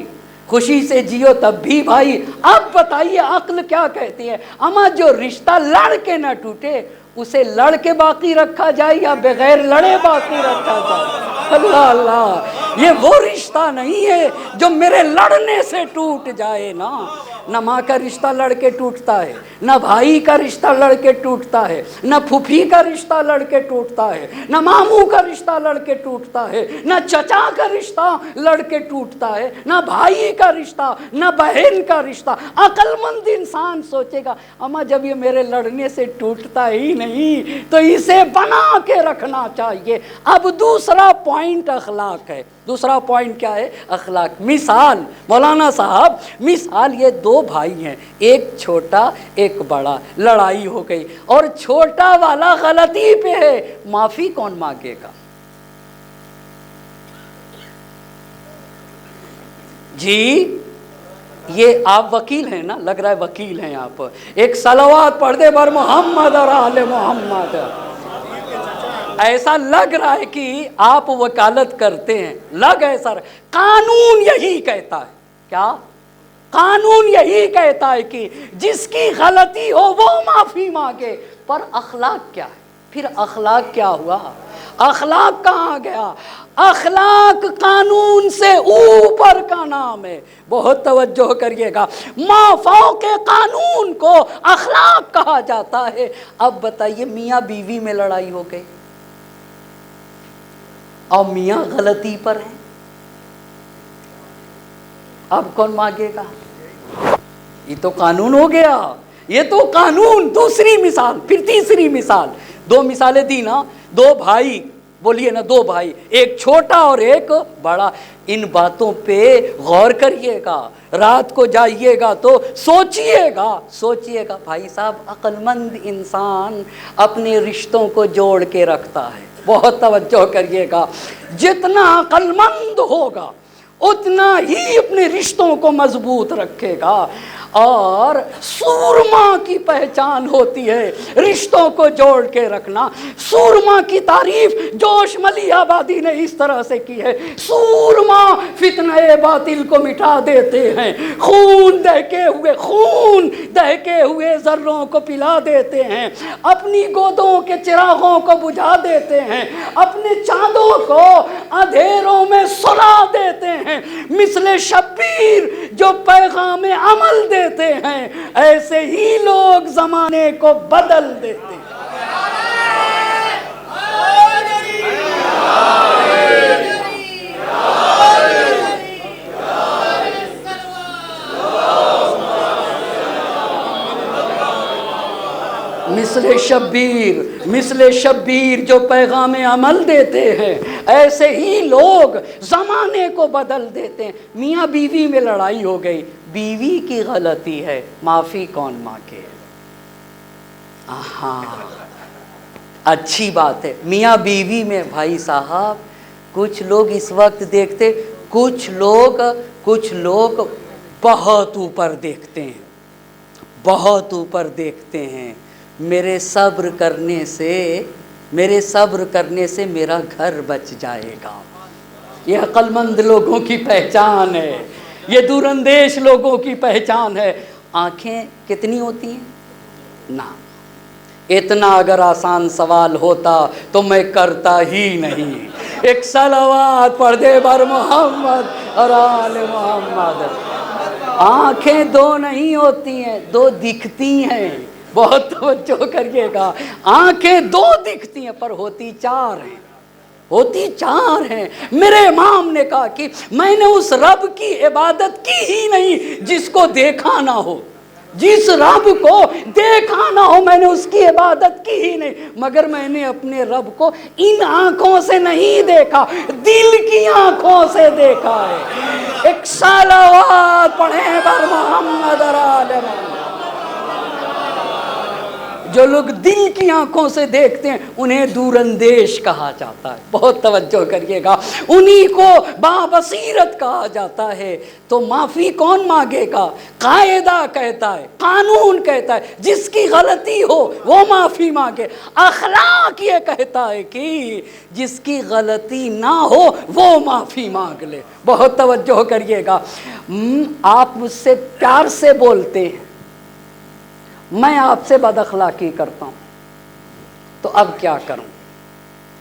خوشی سے جیو تب بھی بھائی. اب بتائیے عقل کیا کہتی ہے؟ اما جو رشتہ لڑ کے نہ ٹوٹے اسے لڑ کے باقی رکھا جائے یا بغیر لڑے باقی رکھا جائے؟ اللہ اللہ، یہ وہ رشتہ نہیں ہے جو میرے لڑنے سے ٹوٹ جائے نا۔ نہ ماں کا رشتہ لڑ کے ٹوٹتا ہے، نہ بھائی کا رشتہ لڑ کے ٹوٹتا ہے، نہ پھوپھی کا رشتہ لڑ کے ٹوٹتا ہے، نہ ماموں کا رشتہ لڑ کے ٹوٹتا ہے، نہ چچا کا رشتہ لڑ کے ٹوٹتا ہے، نہ بھائی کا رشتہ، نہ بہن کا رشتہ۔ عقل مند انسان سوچے گا اما جب یہ میرے لڑنے سے ٹوٹتا ہی نہیں تو اسے بنا کے رکھنا چاہیے۔ اب دوسرا پوائنٹ اخلاق ہے۔ دوسرا پوائنٹ کیا ہے؟ اخلاق۔ مثال مولانا صاحب، مثال یہ دو بھائی ہیں، ایک چھوٹا ایک بڑا، لڑائی ہو گئی اور چھوٹا والا غلطی پہ ہے، معافی کون مانگے گا؟ جی یہ آپ وکیل ہیں نا، لگ رہا ہے وکیل ہیں آپ، ایک صلوات پڑھ دے بر محمد اور آل محمد۔ ایسا لگ رہا ہے کہ آپ وکالت کرتے ہیں، لگ ایسا رہا۔ قانون یہی کہتا ہے، کیا قانون یہی کہتا ہے کہ جس کی غلطی ہو وہ معافی مانگے، پر اخلاق کیا ہے؟ پھر اخلاق کیا ہوا؟ اخلاق کہاں گیا؟ اخلاق قانون سے اوپر کا نام ہے، بہت توجہ کریے گا۔ ما فوق قانون کو اخلاق کہا جاتا ہے۔ اب بتائیے میاں بیوی میں لڑائی ہو گئی اور میاں غلطی پر ہے، اب کون مانگے گا؟ یہ تو قانون ہو گیا، یہ تو قانون۔ دوسری مثال، پھر تیسری مثال، دو مثالیں دی نا، دو بھائی، بولیے نا دو بھائی، ایک چھوٹا اور ایک بڑا۔ ان باتوں پہ غور کریے گا، رات کو جائیے گا تو سوچئے گا۔ بھائی صاحب، عقل مند انسان اپنے رشتوں کو جوڑ کے رکھتا ہے، بہت توجہ کریے گا۔ جتنا عقل مند ہوگا اتنا ہی اپنے رشتوں کو مضبوط رکھے گا۔ اور سورما کی پہچان ہوتی ہے رشتوں کو جوڑ کے رکھنا۔ سورما کی تعریف جوش ملی آبادی نے اس طرح سے کی ہے، سورما فتنہ باطل کو مٹا دیتے ہیں، خون دہکے ہوئے ذروں کو پلا دیتے ہیں، اپنی گودوں کے چراغوں کو بجھا دیتے ہیں، اپنے چاندوں کو اندھیروں میں سلا دیتے ہیں، مثل شبیر جو پیغام عمل دیتے ہیں، ایسے ہی لوگ زمانے کو بدل دیتے ہیں۔ مثل شبیر جو پیغام عمل دیتے ہیں، ایسے ہی لوگ زمانے کو بدل دیتے ہیں۔ میاں بیوی میں لڑائی ہو گئی، بیوی کی غلطی ہے، معافی کون مانگے؟ ہاں اچھی بات ہے۔ میاں بیوی میں بھائی صاحب، کچھ لوگ اس وقت دیکھتے، کچھ لوگ بہت اوپر دیکھتے ہیں، بہت اوپر دیکھتے ہیں۔ میرے صبر کرنے سے میرا گھر بچ جائے گا۔ یہ عقل مند لوگوں کی پہچان ہے، یہ دور اندیش لوگوں کی پہچان ہے۔ آنکھیں کتنی ہوتی ہیں؟ نہ، اتنا اگر آسان سوال ہوتا تو میں کرتا ہی نہیں۔ ایک صلوات پڑھ دے بر محمد اور آل محمد۔ آنکھیں دو نہیں ہوتی ہیں، دو دکھتی ہیں، بہت توجہ کریے گا۔ آنکھیں دو دکھتی ہیں پر ہوتی چار ہیں، ہوتی چار ہیں۔ میرے امام نے کہا کہ میں نے اس رب کی عبادت کی ہی نہیں جس کو دیکھا نہ ہو، جس رب کو دیکھا نہ ہو میں نے اس کی عبادت کی ہی نہیں، مگر میں نے اپنے رب کو ان آنکھوں سے نہیں دیکھا، دل کی آنکھوں سے دیکھا ہے۔ ایک صلوات پڑھیں بر محمد اور آل محمد۔ جو لوگ دل کی آنکھوں سے دیکھتے ہیں انہیں دور اندیش کہا جاتا ہے، بہت توجہ کریے گا، انہی کو بابصیرت کہا جاتا ہے۔ تو معافی کون مانگے گا؟ قاعدہ کہتا ہے، قانون کہتا ہے جس کی غلطی ہو وہ معافی مانگے۔ اخلاق یہ کہتا ہے کہ جس کی غلطی نہ ہو وہ معافی مانگ لے۔ بہت توجہ کریے گا۔ آپ مجھ سے پیار سے بولتے ہیں، میں آپ سے بد اخلاقی کرتا ہوں، تو اب کیا کروں،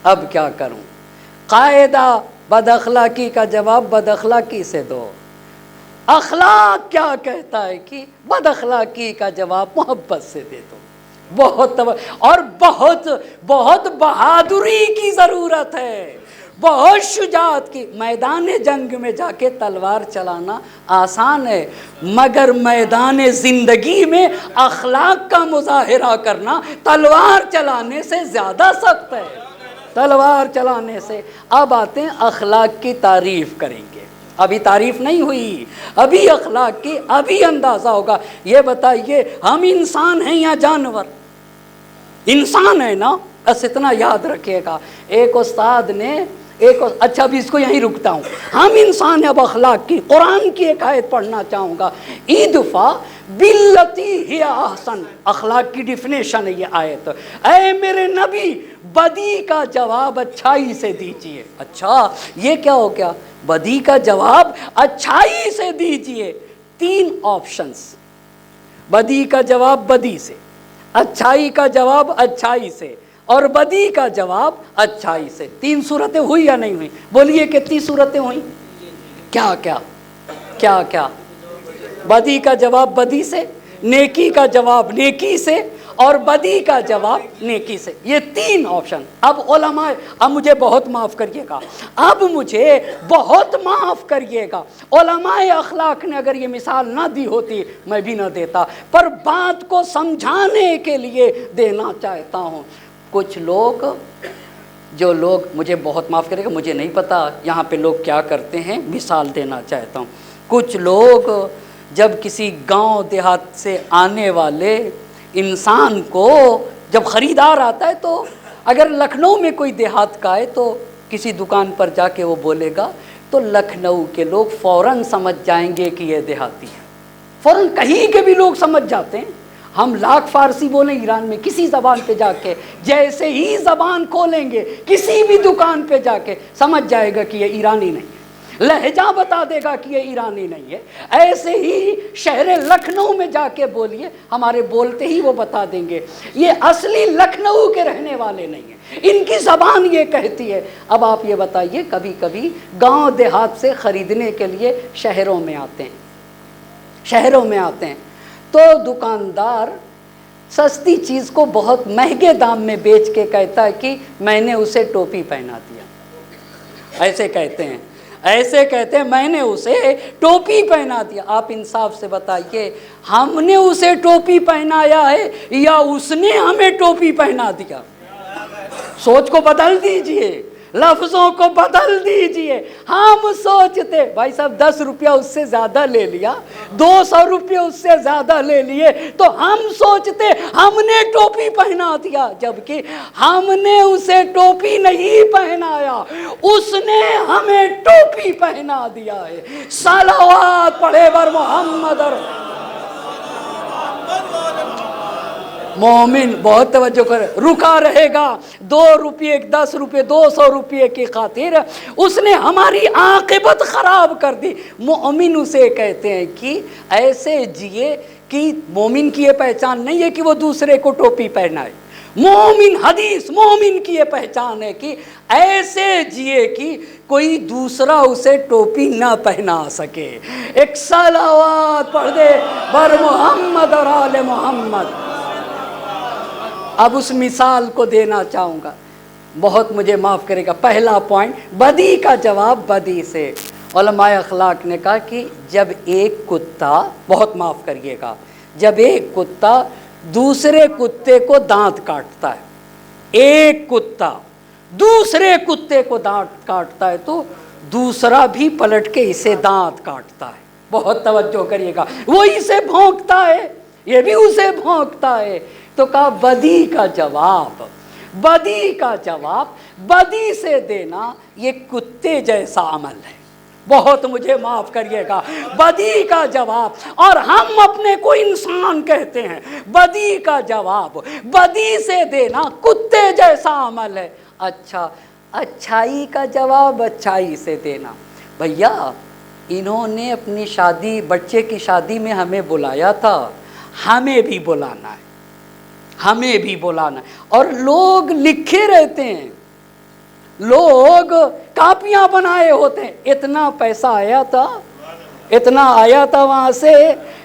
اب کیا کروں؟ قاعدہ بد اخلاقی کا جواب بد اخلاقی سے دو، اخلاق کیا کہتا ہے کہ بد اخلاقی کا جواب محبت سے دے دو۔ اور بہت بہادری کی ضرورت ہے، بہت شجاعت کی۔ میدان جنگ میں جا کے تلوار چلانا آسان ہے، مگر میدان زندگی میں اخلاق کا مظاہرہ کرنا تلوار چلانے سے زیادہ سخت ہے، تلوار چلانے سے۔ اب آتے ہیں اخلاق کی تعریف کریں گے، ابھی تعریف نہیں ہوئی، ابھی اخلاق کی ابھی اندازہ ہوگا۔ یہ بتائیے ہم انسان ہیں یا جانور؟ انسان ہے نا، بس اتنا یاد رکھیے گا۔ ایک استاد نے اچھا ابھی اس کو یہیں رکتا ہوں، ہم انسان ہیں۔ اب اخلاق کی قرآن کی ایک آیت پڑھنا چاہوں گا، ادفع باللتی ہی احسن، اخلاق کی ڈیفینیشن ہے یہ آیت۔ اے میرے نبی بدی کا جواب اچھائی سے دیجئے۔ اچھا یہ کیا ہو گیا؟ بدی کا جواب اچھائی سے دیجئے۔ 3 آپشنز، بدی کا جواب بدی سے، اچھائی کا جواب اچھائی سے، اور بدی کا جواب اچھائی سے۔ 3 صورتیں ہوئی یا نہیں ہوئی؟ بولیے کتنی صورتیں ہوئی؟ کیا کیا کیا کیا؟ بدی کا جواب بدی سے، نیکی کا جواب نیکی سے، اور بدی کا جواب نیکی سے۔ یہ 3 آپشن۔ اب علماء، اب مجھے بہت معاف کریے گا، اب مجھے بہت معاف کریے گا، علماء اخلاق نے اگر یہ مثال نہ دی ہوتی میں بھی نہ دیتا، پر بات کو سمجھانے کے لیے دینا چاہتا ہوں۔ کچھ لوگ، جو لوگ، مجھے بہت معاف کرے گا، مجھے نہیں پتا یہاں پہ لوگ کیا کرتے ہیں، مثال دینا چاہتا ہوں۔ کچھ لوگ جب کسی گاؤں دیہات سے آنے والے انسان کو جب خریدار آتا ہے، تو اگر لکھنؤ میں کوئی دیہات کا ہے تو کسی دکان پر جا کے وہ بولے گا تو لکھنؤ کے لوگ فوراً سمجھ جائیں گے کہ یہ دیہاتی ہے، فوراً کہیں کے بھی لوگ سمجھ جاتے ہیں۔ ہم لاکھ فارسی بولیں ایران میں کسی زبان پہ جا کے، جیسے ہی زبان کھولیں گے کسی بھی دکان پہ جا کے سمجھ جائے گا کہ یہ ایرانی نہیں ہے، لہجہ بتا دے گا کہ یہ ایرانی نہیں ہے۔ ایسے ہی شہر لکھنؤ میں جا کے بولیے، ہمارے بولتے ہی وہ بتا دیں گے یہ اصلی لکھنؤ کے رہنے والے نہیں ہیں، ان کی زبان یہ کہتی ہے۔ اب آپ یہ بتائیے، کبھی کبھی گاؤں دیہات سے خریدنے کے لیے شہروں میں آتے ہیں، شہروں میں آتے ہیں تو دکاندار سستی چیز کو بہت مہنگے دام میں بیچ کے کہتا ہے کہ میں نے اسے ٹوپی پہنا دیا، ایسے کہتے ہیں، ایسے کہتے ہیں میں نے اسے ٹوپی پہنا دیا۔ آپ انصاف سے بتائیے، ہم نے اسے ٹوپی پہنایا ہے یا اس نے ہمیں ٹوپی پہنا دیا؟ سوچ کو بدل دیجئے، لفظوں کو بدل دیجئے۔ ہم سوچتے بھائی صاحب 10 روپیہ اس سے زیادہ لے لیا، 200 روپیہ اس سے زیادہ لے لیے، تو ہم سوچتے ہم نے ٹوپی پہنا دیا، جبکہ ہم نے اسے ٹوپی نہیں پہنایا، اس نے ہمیں ٹوپی پہنا دیا ہے۔ صلوات پڑھے بر محمد۔ مومن بہت توجہ کرے، رکا رہے گا 2 روپے 10 روپے 200 روپے کی خاطر اس نے ہماری عاقبت خراب کر دی۔ مومن اسے کہتے ہیں کہ ایسے جیے کہ مومن کی یہ پہچان نہیں ہے کہ وہ دوسرے کو ٹوپی پہنائے، مومن حدیث مومن کی یہ پہچان ہے کہ ایسے جیے کہ کوئی دوسرا اسے ٹوپی نہ پہنا سکے۔ ایک صلوات پڑھ دے بر محمد اور آل محمد۔ اب اس مثال کو دینا چاہوں گا، بہت مجھے معاف کرے گا۔ پہلا پوائنٹ، بدی کا جواب بدی سے۔ علماء اخلاق نے کہا کہ جب ایک کتا، بہت معاف کریے گا، جب ایک کتا دوسرے کتے کو دانت کاٹتا ہے، ایک کتا دوسرے کتے کو دانت کاٹتا ہے تو دوسرا بھی پلٹ کے اسے دانت کاٹتا ہے۔ بہت توجہ کریے گا، وہ اسے بھونکتا ہے، یہ بھی اسے بھونکتا ہے۔ تو کہا بدی کا جواب، بدی کا جواب بدی سے دینا یہ کتے جیسا عمل ہے۔ بہت مجھے معاف کریے گا، بدی کا جواب، اور ہم اپنے کو انسان کہتے ہیں، بدی کا جواب بدی سے دینا کتے جیسا عمل ہے۔ اچھا، اچھائی کا جواب اچھائی سے دینا۔ بھیا انہوں نے اپنی شادی، بچے کی شادی میں ہمیں بلایا تھا، ہمیں بھی بلانا ہے۔ ہمیں بھی بلانا ہے۔ اور لوگ لکھے رہتے ہیں، لوگ کاپیاں بنائے ہوتے ہیں، اتنا پیسہ آیا تھا، اتنا آیا تھا وہاں سے،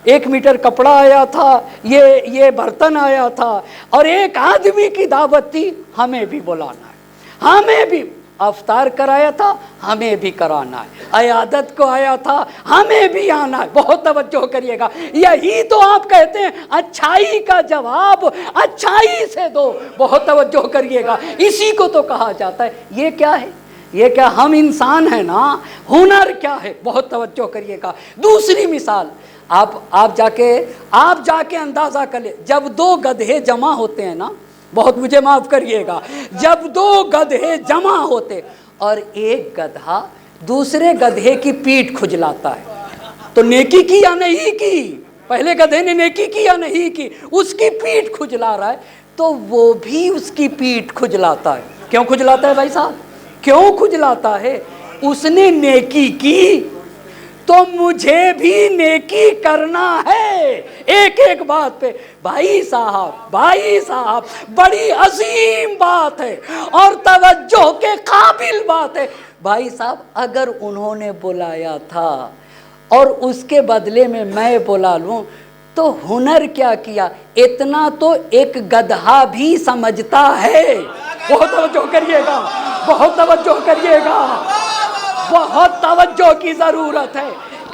1 میٹر کپڑا آیا تھا، یہ برتن آیا تھا، اور ایک آدمی کی دعوت تھی، ہمیں بھی بلانا ہے، ہمیں بھی افطار کرایا تھا، ہمیں بھی کرانا ہے، عیادت کو آیا تھا، ہمیں بھی آنا ہے۔ بہت توجہ کریے گا، یہی تو آپ کہتے ہیں اچھائی کا جواب اچھائی سے دو۔ بہت توجہ کریے گا، اسی کو تو کہا جاتا ہے۔ یہ کیا ہے؟ یہ کیا ہم انسان ہیں نا؟ ہنر کیا ہے؟ بہت توجہ کریے گا۔ دوسری مثال، آپ جا کے اندازہ کر لیں، جب 2 گدھے جمع ہوتے ہیں نا، بہت مجھے معاف کریے گا، جب 2 گدھے جمع ہوتے اور ایک گدھا دوسرے گدھے کی پیٹھ کھجلاتا ہے، تو نیکی کی یا نہیں کی؟ پہلے گدھے نے نیکی کی یا نہیں کی؟ اس کی پیٹھ کھجلا رہا ہے، تو وہ بھی اس کی پیٹھ کھجلاتا ہے۔ کیوں کھجلاتا ہے بھائی صاحب؟ کیوں کھجلاتا ہے؟ اس نے نیکی کی تو مجھے بھی نیکی کرنا ہے۔ ایک ایک بات پہ بھائی صاحب بڑی عظیم بات ہے اور توجہ کے قابل بات ہے۔ بھائی صاحب اگر انہوں نے بلایا تھا اور اس کے بدلے میں بلا لوں تو ہنر کیا کیا؟ اتنا تو ایک گدھا بھی سمجھتا ہے۔ بہت توجہ کریے گا، بہت توجہ کریے گا، بہت توجہ کی ضرورت ہے۔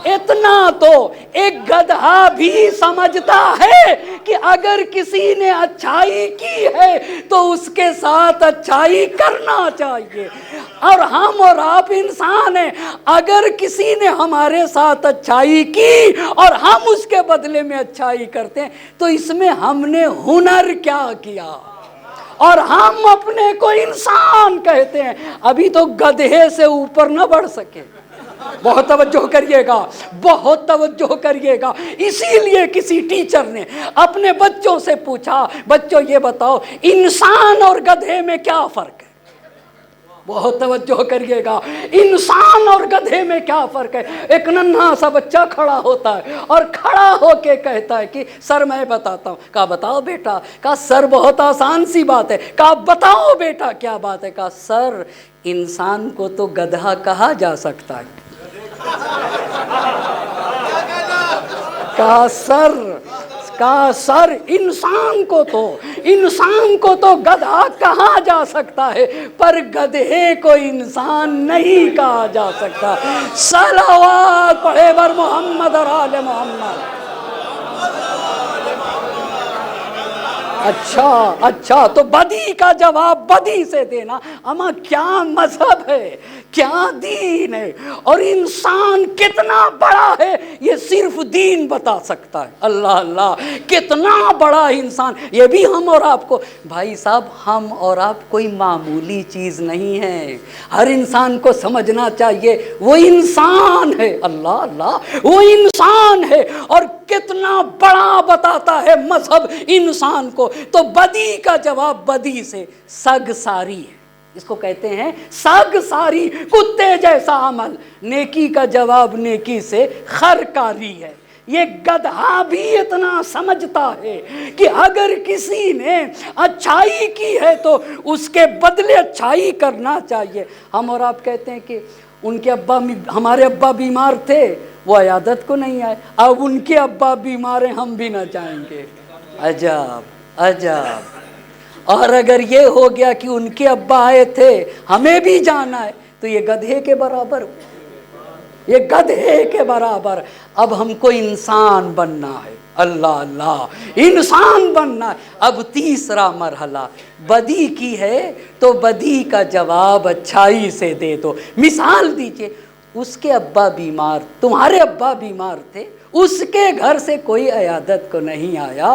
اتنا تو ایک گدھا بھی سمجھتا ہے کہ اگر کسی نے اچھائی کی ہے تو اس کے ساتھ اچھائی کرنا چاہیے، اور ہم اور آپ انسان ہیں، اگر کسی نے ہمارے ساتھ اچھائی کی اور ہم اس کے بدلے میں اچھائی کرتے ہیں تو اس میں ہم نے ہنر کیا کیا؟ اور ہم اپنے کو انسان کہتے ہیں، ابھی تو گدھے سے اوپر نہ بڑھ سکے۔ بہت توجہ کریے گا، بہت توجہ کریے گا۔ اسی لیے کسی ٹیچر نے اپنے بچوں سے پوچھا، بچوں یہ بتاؤ انسان اور گدھے میں کیا فرق ہے؟ بہت توجہ کریے گا، انسان اور گدھے میں کیا فرق ہے؟ ایک ننھا سا بچہ کھڑا ہوتا ہے اور کھڑا ہو کے کہتا ہے کہ سر میں بتاتا ہوں۔ کہا بتاؤ بیٹا۔ کہا سر بہت آسان سی بات ہے۔ کہا بتاؤ بیٹا کیا بات ہے؟ کہا سر انسان کو تو گدھا کہا جا سکتا ہے۔ کہا سر انسان کو تو گدھا کہا جا سکتا ہے، پر گدھے کو انسان نہیں کہا جا سکتا۔ صلوات پڑھے بر محمد اور آل محمد۔ اچھا تو بدی کا جواب بدی سے دینا، اما کیا مذہب ہے، کیا دین ہے، اور انسان کتنا بڑا ہے یہ صرف دین بتا سکتا ہے۔ اللہ کتنا بڑا انسان، یہ بھی ہم اور آپ کو، بھائی صاحب ہم اور آپ کوئی معمولی چیز نہیں ہے، ہر انسان کو سمجھنا چاہیے وہ انسان ہے۔ اللہ وہ انسان ہے، اور کتنا بڑا بتاتا ہے مذہب انسان کو۔ تو بدی کا جواب بدی سے سگساری ہے، اس کو کہتے ہیں سگساری، کتے جیسا عمل۔ نیکی کا جواب نیکی سے خرکاری ہے۔ یہ گدھا بھی اتنا سمجھتا ہے کہ اگر کسی نے اچھائی کی ہے تو اس کے بدلے اچھائی کرنا چاہیے۔ ہم اور آپ کہتے ہیں کہ ہمارے ابا بیمار تھے، وہ عیادت کو نہیں آئے، اب ان کے ابا بیمار ہیں ہم بھی نہ جائیں گے۔ عجب۔ اور اگر یہ ہو گیا کہ ان کے ابا آئے تھے ہمیں بھی جانا ہے تو یہ گدھے کے برابر ہو، یہ گدھے کے برابر۔ اب ہم کو انسان بننا ہے، اللہ انسان بننا ہے۔ اب تیسرا مرحلہ، بدی کی ہے تو بدی کا جواب اچھائی سے دے دو۔ مثال دیجئے، اس کے ابا بیمار، تمہارے ابا بیمار تھے، اس کے گھر سے کوئی عیادت کو نہیں آیا،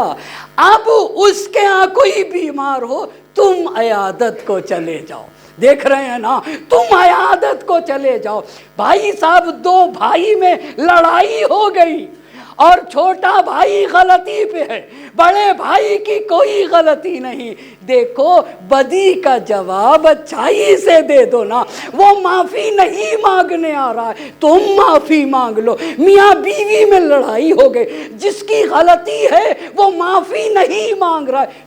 اب اس کے ہاں کوئی بیمار ہو تم عیادت کو چلے جاؤ۔ دیکھ رہے ہیں نا، تم عیادت کو چلے جاؤ۔ بھائی صاحب 2 بھائی میں لڑائی ہو گئی اور چھوٹا بھائی غلطی پہ ہے، بڑے بھائی کی کوئی غلطی نہیں۔ دیکھو بدی کا جواب اچھائی سے دے دو نا، وہ معافی نہیں مانگنے آ رہا ہے، تم معافی مانگ لو۔ میاں بیوی میں لڑائی ہو گئی، جس کی غلطی ہے وہ معافی نہیں مانگ رہا ہے،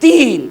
3।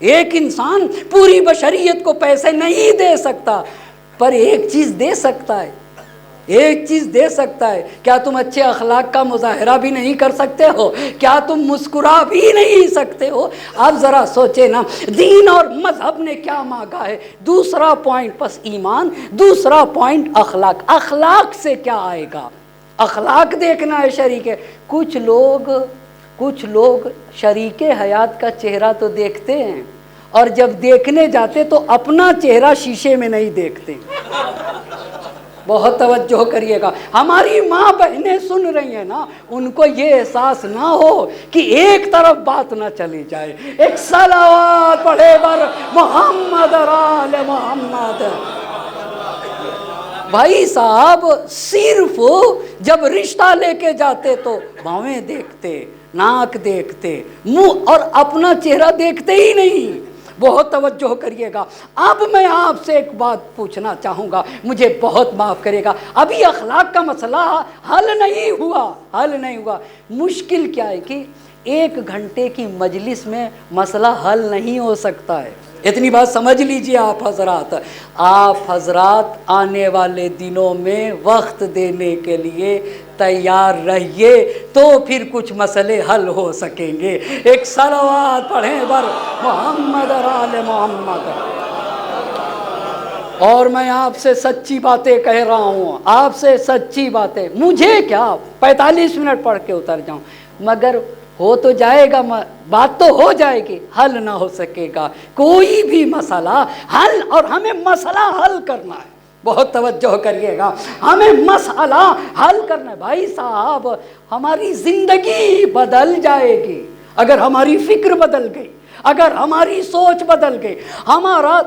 ایک انسان پوری بشریت کو پیسے نہیں دے سکتا، پر ایک چیز دے سکتا ہے، ایک چیز دے سکتا ہے۔ کیا تم اچھے اخلاق کا مظاہرہ بھی نہیں کر سکتے ہو؟ کیا تم مسکرا بھی نہیں سکتے ہو؟ آپ ذرا سوچیں نا، دین اور مذہب نے کیا مانگا ہے؟ دوسرا پوائنٹ پس ایمان، دوسرا پوائنٹ اخلاق۔ اخلاق سے کیا آئے گا؟ اخلاق دیکھنا ہے شریک ہے۔ کچھ لوگ شریک حیات کا چہرہ تو دیکھتے ہیں، اور جب دیکھنے جاتے تو اپنا چہرہ شیشے میں نہیں دیکھتے۔ بہت توجہ کریے گا، ہماری ماں بہنیں سن رہی ہیں نا، ان کو یہ احساس نہ ہو کہ ایک طرف بات نہ چلی جائے۔ ایک صلوات پڑھے بر محمد اور آل محمد۔ بھائی صاحب صرف جب رشتہ لے کے جاتے تو بھاویں دیکھتے، ناک دیکھتے، منہ، اور اپنا چہرہ دیکھتے ہی نہیں۔ بہت توجہ کریے گا۔ اب میں آپ سے ایک بات پوچھنا چاہوں گا، مجھے بہت معاف کرے گا، ابھی اخلاق کا مسئلہ حل نہیں ہوا۔ مشکل کیا ہے کہ 1 گھنٹے کی مجلس میں مسئلہ حل نہیں ہو سکتا ہے۔ اتنی بات سمجھ لیجئے آپ حضرات آنے والے دنوں میں وقت دینے کے لیے تیار رہیے، تو پھر کچھ مسئلے حل ہو سکیں گے۔ ایک صلوات پڑھیں بر محمد اور آل محمد۔ اور میں آپ سے سچی باتیں کہہ رہا ہوں، آپ سے سچی باتیں، مجھے کیا 45 منٹ پڑھ کے اتر جاؤں، مگر ہو تو جائے گا، بات تو ہو جائے گی، حل نہ ہو سکے گا کوئی بھی مسئلہ حل، اور ہمیں مسئلہ حل کرنا ہے۔ بہت توجہ کریے گا، ہمیں مسئلہ حل کرنا ہے۔ بھائی صاحب ہماری زندگی بدل جائے گی اگر ہماری فکر بدل گئی، اگر ہماری سوچ بدل گئی، ہمارا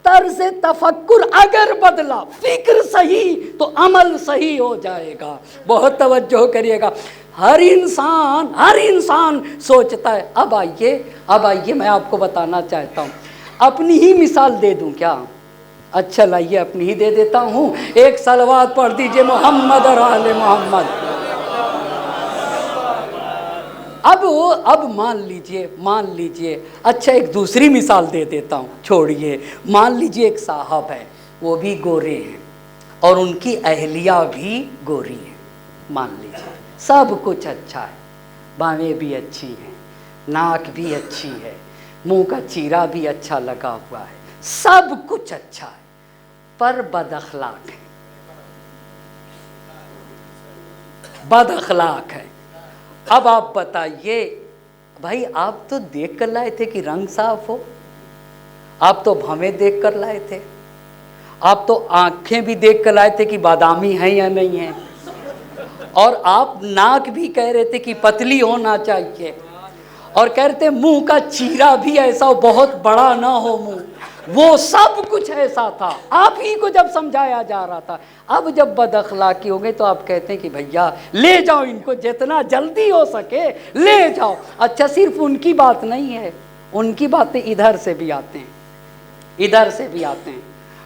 طرز تفکر اگر بدلا، فکر صحیح تو عمل صحیح ہو جائے گا۔ بہت توجہ کریے گا، ہر انسان سوچتا ہے۔ اب آئیے میں آپ کو بتانا چاہتا ہوں، اپنی ہی مثال دے دوں کیا؟ اچھا لائیے اپنی ہی دے دیتا ہوں۔ ایک صلوات پڑھ دیجئے محمد اور آل محمد۔ اب مان لیجئے اچھا ایک دوسری مثال دے دیتا ہوں، چھوڑیے۔ مان لیجئے ایک صاحب ہے، وہ بھی گورے ہیں اور ان کی اہلیہ بھی گوری ہیں، مان لیجئے سب کچھ اچھا ہے، بانویں بھی اچھی ہیں، ناک بھی اچھی ہے، منہ کا چیرا بھی اچھا لگا ہوا ہے، سب کچھ اچھا ہے، پر بد اخلاق ہے۔ اب آپ بتائیے بھائی، آپ تو دیکھ کر لائے تھے کہ رنگ صاف ہو، آپ تو بھویں دیکھ کر لائے تھے، آپ تو آنکھیں بھی دیکھ کر لائے تھے کہ بادامی ہیں یا نہیں ہیں، اور آپ ناک بھی کہہ رہے تھے کہ پتلی ہونا چاہیے، اور کہہ رہے تھے منہ کا چیرا بھی ایسا ہو، بہت بڑا نہ ہو منہ، وہ سب کچھ ایسا تھا، آپ ہی کو جب سمجھایا جا رہا تھا۔ اب جب بد اخلاقی ہو گئی تو آپ کہتے ہیں کہ بھیا لے جاؤ ان کو، جتنا جلدی ہو سکے لے جاؤ۔ اچھا صرف ان کی بات نہیں ہے، ان کی باتیں ادھر سے بھی آتے ہیں،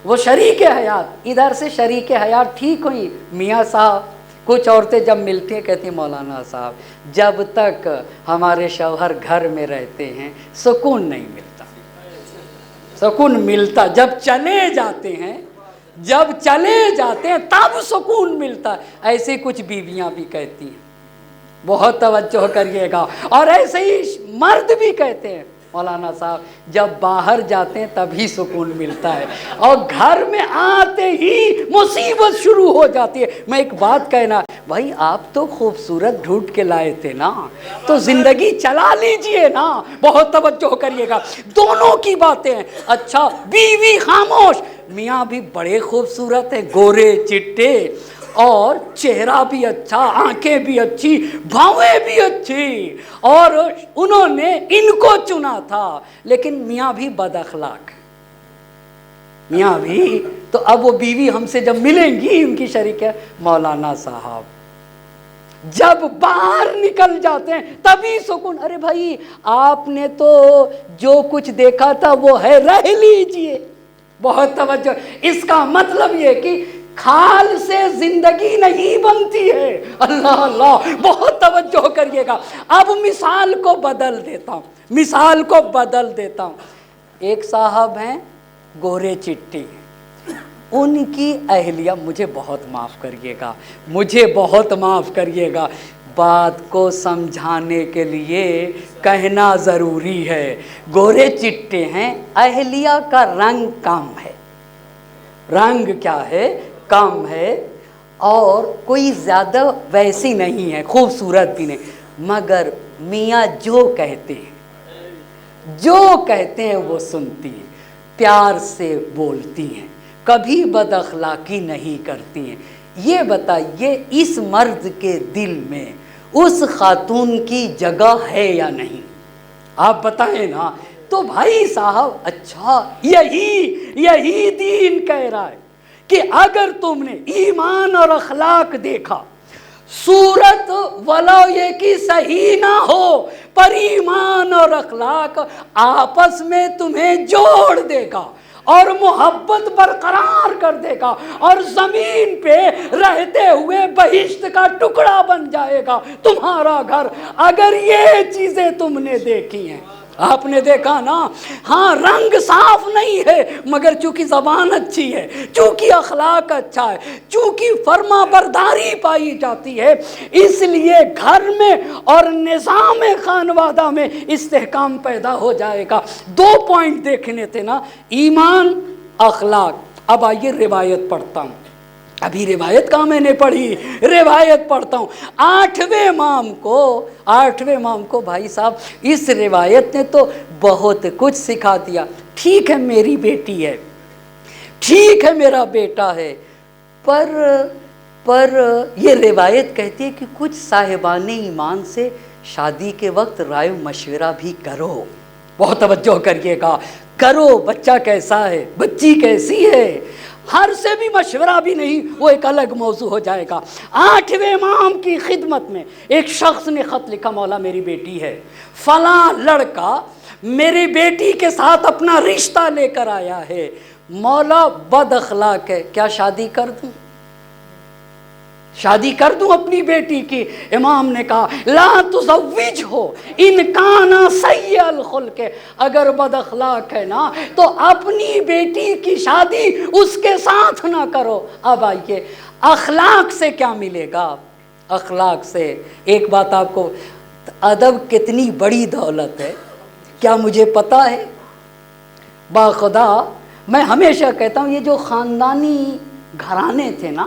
وہ شریک حیات، ادھر سے شریک حیات ٹھیک ہوئی، میاں صاحب کچھ عورتیں جب ملتی ہیں کہتی ہیں مولانا صاحب جب تک ہمارے شوہر گھر میں رہتے ہیں سکون نہیں ملتا، سکون ملتا جب چلے جاتے ہیں تب سکون ملتا ہے۔ ایسے کچھ بیویاں بھی کہتی ہیں، بہت توجہ کریے گا، اور ایسے ہی مرد بھی کہتے ہیں مولانا صاحب جب باہر جاتے ہیں تبھی سکون ملتا ہے، اور گھر میں آتے ہی مصیبت شروع ہو جاتی ہے۔ میں ایک بات کہنا، بھائی آپ تو خوبصورت ڈھونڈ کے لائے تھے نا، تو زندگی چلا لیجئے نا۔ بہت توجہ کریے گا، دونوں کی باتیں ہیں۔ اچھا بیوی خاموش، میاں بھی بڑے خوبصورت ہیں، گورے چٹے، اور چہرہ بھی اچھا، آنکھیں بھی اچھی، بھویں بھی اچھی، اور انہوں نے ان کو چنا تھا، لیکن میاں بھی بد اخلاق، میاں بھی۔ تو اب وہ بیوی ہم سے جب ملیں گی ان کی شریک ہے، مولانا صاحب جب باہر نکل جاتے ہیں تبھی سکون۔ ارے بھائی آپ نے تو جو کچھ دیکھا تھا وہ ہے، رہ لیجئے۔ بہت توجہ، اس کا مطلب یہ کہ کھال سے زندگی نہیں بنتی ہے۔ اللہ اللہ، بہت توجہ کریے گا۔ اب مثال کو بدل دیتا ہوں، ایک صاحب ہیں گورے چٹی، ان کی اہلیہ، مجھے بہت معاف کریے گا، مجھے بہت معاف کریے گا، بات کو سمجھانے کے لیے کہنا ضروری ہے، گورے چٹے ہیں، اہلیہ کا رنگ کم ہے، رنگ کیا ہے؟ کم ہے، اور کوئی زیادہ ویسی نہیں ہے، خوبصورت بھی نہیں، مگر میاں جو کہتے ہیں وہ سنتی ہیں، پیار سے بولتی ہیں، کبھی بد اخلاقی نہیں کرتی ہیں۔ یہ بتائیے اس مرد کے دل میں اس خاتون کی جگہ ہے یا نہیں؟ آپ بتائیں نا۔ تو بھائی صاحب، اچھا یہی دین کہہ رہا ہے کہ اگر تم نے ایمان اور اخلاق دیکھا، صورت ولو یہ کہ صحیح نہ ہو، پر ایمان اور اخلاق آپس میں تمہیں جوڑ دے گا اور محبت برقرار کر دے گا، اور زمین پہ رہتے ہوئے بہشت کا ٹکڑا بن جائے گا تمہارا گھر، اگر یہ چیزیں تم نے دیکھی ہیں۔ آپ نے دیکھا نا، ہاں رنگ صاف نہیں ہے، مگر چونکہ زبان اچھی ہے، چونکہ اخلاق اچھا ہے، چونکہ فرما برداری پائی جاتی ہے، اس لیے گھر میں اور نظام خانوادہ میں استحکام پیدا ہو جائے گا۔ 2 پوائنٹ دیکھنے تھے نا، ایمان، اخلاق۔ اب آئیے روایت پڑھتا ہوں، ابھی روایت کہاں میں نے پڑھی، روایت پڑھتا ہوں۔ 8ویں امام کو بھائی صاحب اس روایت نے تو بہت کچھ سکھا دیا۔ ٹھیک ہے میری بیٹی ہے، ٹھیک ہے میرا بیٹا ہے، پر یہ روایت کہتی ہے کہ کچھ صاحبان ایمان سے شادی کے وقت رائے مشورہ بھی کرو۔ بہت توجہ کریے گا، کرو، بچہ کیسا ہے، بچی کیسی ہے، ہر سے بھی مشورہ بھی نہیں، وہ ایک الگ موضوع ہو جائے گا۔ 8ویں امام کی خدمت میں ایک شخص نے خط لکھا، مولا میری بیٹی ہے، فلاں لڑکا میری بیٹی کے ساتھ اپنا رشتہ لے کر آیا ہے، مولا بد اخلاق ہے، کیا شادی کر دوں؟ شادی کر دوں اپنی بیٹی کی؟ امام نے کہا لا تزوجہ ان کانا سیء الخلق، اگر بد اخلاق ہے نا تو اپنی بیٹی کی شادی اس کے ساتھ نہ کرو۔ اب آئیے اخلاق سے کیا ملے گا؟ اخلاق سے ایک بات آپ کو، ادب کتنی بڑی دولت ہے، کیا مجھے پتا ہے؟ باخدا میں ہمیشہ کہتا ہوں، یہ جو خاندانی گھرانے تھے نا،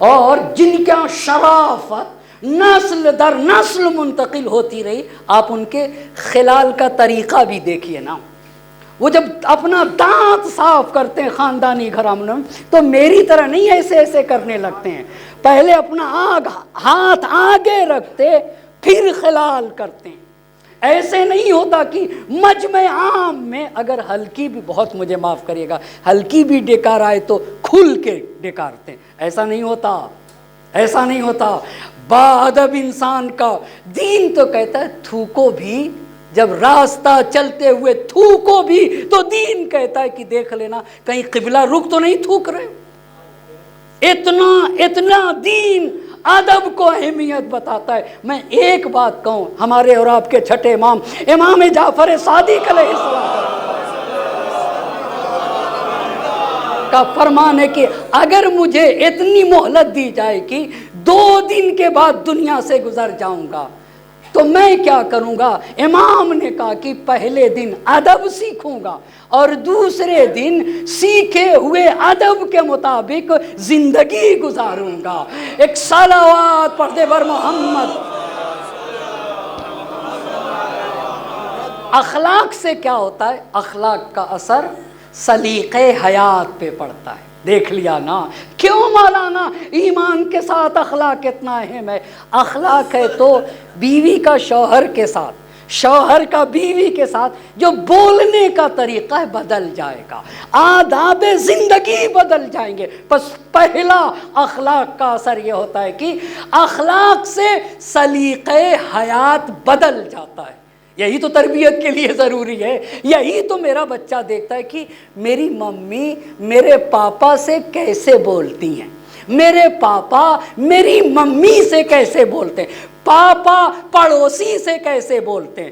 اور جن کا شرافت نسل در نسل منتقل ہوتی رہی، آپ ان کے خلال کا طریقہ بھی دیکھیے نا، وہ جب اپنا دانت صاف کرتے ہیں خاندانی گھرانوں میں تو میری طرح نہیں ایسے کرنے لگتے ہیں، پہلے اپنا ہاتھ آگے رکھتے پھر خلال کرتے ہیں۔ ایسے نہیں ہوتا کہ مجمع عام میں اگر ہلکی بھی، بہت مجھے معاف کریے گا، ہلکی بھی ڈکار آئے تو کھل کے ڈکارتے ہیں، ایسا نہیں ہوتا، ایسا نہیں ہوتا۔ با ادب انسان کا دین تو کہتا ہے تھوکو بھی، جب راستہ چلتے ہوئے تھوکو بھی تو دین کہتا ہے کہ دیکھ لینا کہیں قبلہ رخ تو نہیں تھوک رہے۔ اتنا دین ادب کو اہمیت بتاتا ہے۔ میں ایک بات کہوں، ہمارے اور آپ کے چھٹے امام جعفر صادق علیہ السلام کا فرمان ہے کہ اگر مجھے اتنی مہلت دی جائے کہ 2 دن کے بعد دنیا سے گزر جاؤں گا تو میں کیا کروں گا؟ امام نے کہا کہ پہلے دن ادب سیکھوں گا اور دوسرے دن سیکھے ہوئے ادب کے مطابق زندگی گزاروں گا۔ ایک صلوات پڑھ دے بر محمد۔ اخلاق سے کیا ہوتا ہے؟ اخلاق کا اثر سلیقے حیات پہ پڑتا ہے۔ دیکھ لیا نا، کیوں مولانا ایمان کے ساتھ اخلاق اتنا اہم ہے؟ اخلاق ہے تو بیوی کا شوہر کے ساتھ، شوہر کا بیوی کے ساتھ جو بولنے کا طریقہ ہے بدل جائے گا، آداب زندگی بدل جائیں گے۔ بس پہلا اخلاق کا اثر یہ ہوتا ہے کہ اخلاق سے سلیقے حیات بدل جاتا ہے۔ یہی تو تربیت کے لیے ضروری ہے، یہی تو میرا بچہ دیکھتا ہے کہ میری ممی میرے پاپا سے کیسے بولتی ہیں، میرے پاپا میری ممی سے کیسے بولتے ہیں، پاپا پڑوسی سے کیسے بولتے ہیں،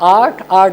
8, 8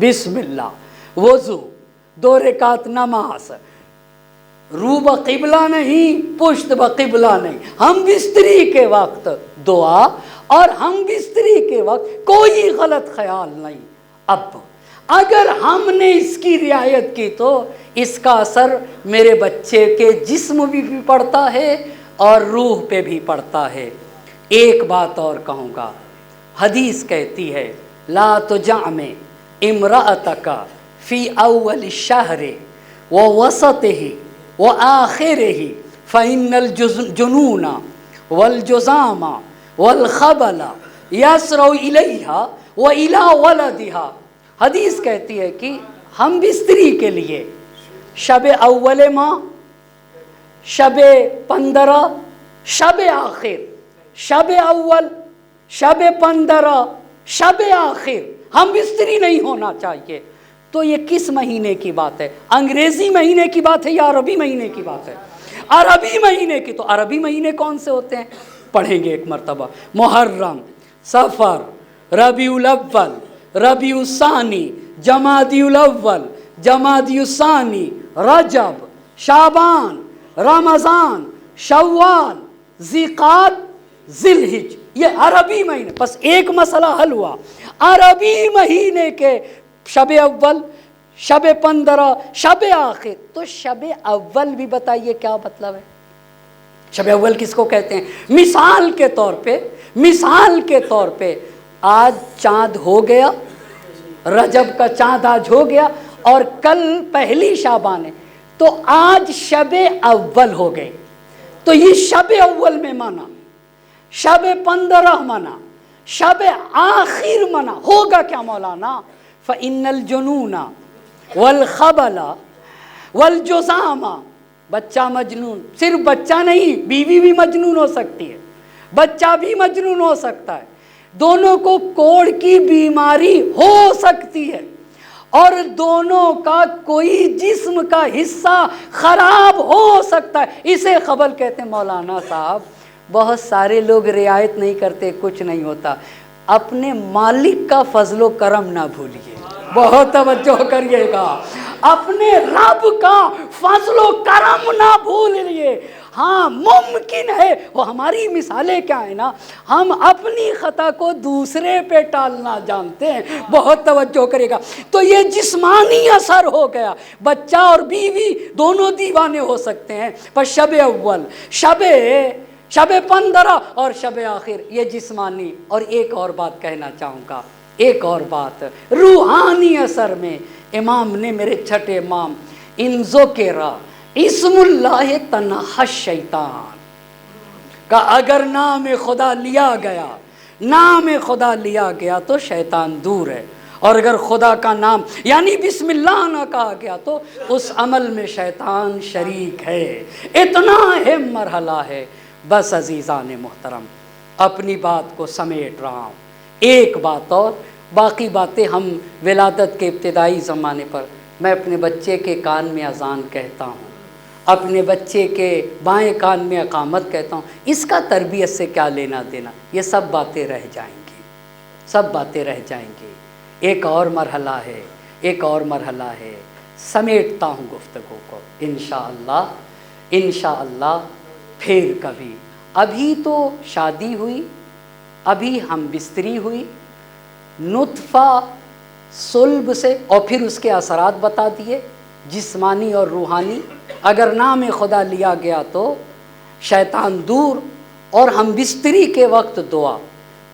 بسم اللہ، وضو، 2 رکعت نماز، رو بقبلہ نہیں، پشت بقبلہ نہیں، ہم بستری کے وقت دعا، اور ہم بستری کے وقت کوئی غلط خیال نہیں۔ اب اگر ہم نے اس کی رعایت کی تو اس کا اثر میرے بچے کے جسم بھی پڑتا ہے اور روح پہ بھی پڑتا ہے۔ ایک بات اور کہوں گا، حدیث کہتی ہے لا تجامع امرأتک فی اول الشہر ووسطہ وآخرہ فإن الجنون والجزام والخبل یسرع الیہا وإلی ولدہا۔ حدیث کہتی ہے کہ ہم بستری کے لیے شب اول ماہ، شب 15، شب آخر، شب اول، شب 15، شب آخر ہم بستری نہیں ہونا چاہیے۔ تو یہ کس مہینے کی بات ہے؟ انگریزی مہینے کی بات ہے یا عربی مہینے کی بات ہے؟ عربی مہینے کی۔ تو عربی مہینے کون سے ہوتے ہیں؟ پڑھیں گے ایک مرتبہ، محرم، صفر، ربیع الاول، ربیع الثانی، جمادی الاول، جمادی الثانی، رجب، شعبان، رمضان، شوال، ذیقعد، ذی الحج، یہ عربی مہینے۔ بس ایک مسئلہ حل ہوا، عربی مہینے کے شب اول، شب 15، شب آخر۔ تو شب اول بھی بتائیے کیا مطلب ہے؟ شب اول کس کو کہتے ہیں؟ مثال کے طور پہ آج چاند ہو گیا، رجب کا چاند آج ہو گیا، اور کل پہلی شعبان ہے، تو آج شب اول ہو گئے، تو یہ شب اول میں مانا، شب 15 مانا، شب آخر مانا ہوگا کیا مولانا؟ فإن الجنون والخبل والجزام، بچہ مجنون، صرف بچہ نہیں، بیوی بھی مجنون ہو سکتی ہے، بچہ بھی مجنون ہو سکتا ہے، دونوں کو کوڑ کی بیماری ہو سکتی ہے، اور دونوں کا کوئی جسم کا حصہ خراب ہو سکتا ہے، اسے خبل کہتے ہیں۔ مولانا صاحب بہت سارے لوگ رعایت نہیں کرتے، کچھ نہیں ہوتا۔ اپنے مالک کا فضل و کرم نہ بھولیے، بہت توجہ کریے گا، اپنے رب کا فضل و کرم نہ بھولیے۔ ہاں ممکن ہے، وہ ہماری مثالیں کیا ہیں نا، ہم اپنی خطا کو دوسرے پہ ٹالنا جانتے ہیں، بہت توجہ کرے گا۔ تو یہ جسمانی اثر ہو گیا، بچہ اور بیوی دونوں دیوانے ہو سکتے ہیں، پر شب اول، شب 15 اور شب آخر یہ جسمانی۔ اور ایک اور بات کہنا چاہوں گا، ایک اور بات روحانی اثر میں امام نے، میرے چھٹے امام، ان ذکر اسم اللہ تنہا الشیطان کا اگر نام خدا لیا گیا، نام خدا لیا گیا تو شیطان دور ہے، اور اگر خدا کا نام یعنی بسم اللہ نہ کہا گیا تو اس عمل میں شیطان شریک ہے۔ اتنا اہم مرحلہ ہے۔ بس عزیزان محترم، اپنی بات کو سمیٹ رہا ہوں۔ ایک بات اور، باقی باتیں ہم ولادت کے ابتدائی زمانے پر، میں اپنے بچے کے کان میں اذان کہتا ہوں، اپنے بچے کے بائیں کان میں اقامت کہتا ہوں، اس کا تربیت سے کیا لینا دینا؟ یہ سب باتیں رہ جائیں گی، سب باتیں رہ جائیں گی۔ ایک اور مرحلہ ہے، ایک اور مرحلہ ہے، سمیٹتا ہوں گفتگو کو انشاءاللہ، انشاءاللہ پھر کبھی۔ ابھی تو شادی ہوئی، ابھی ہم بستری ہوئی، نطفہ صلب سے، اور پھر اس کے اثرات بتا دیے جسمانی اور روحانی۔ اگر نام خدا لیا گیا تو شیطان دور، اور ہم بستری کے وقت دعا،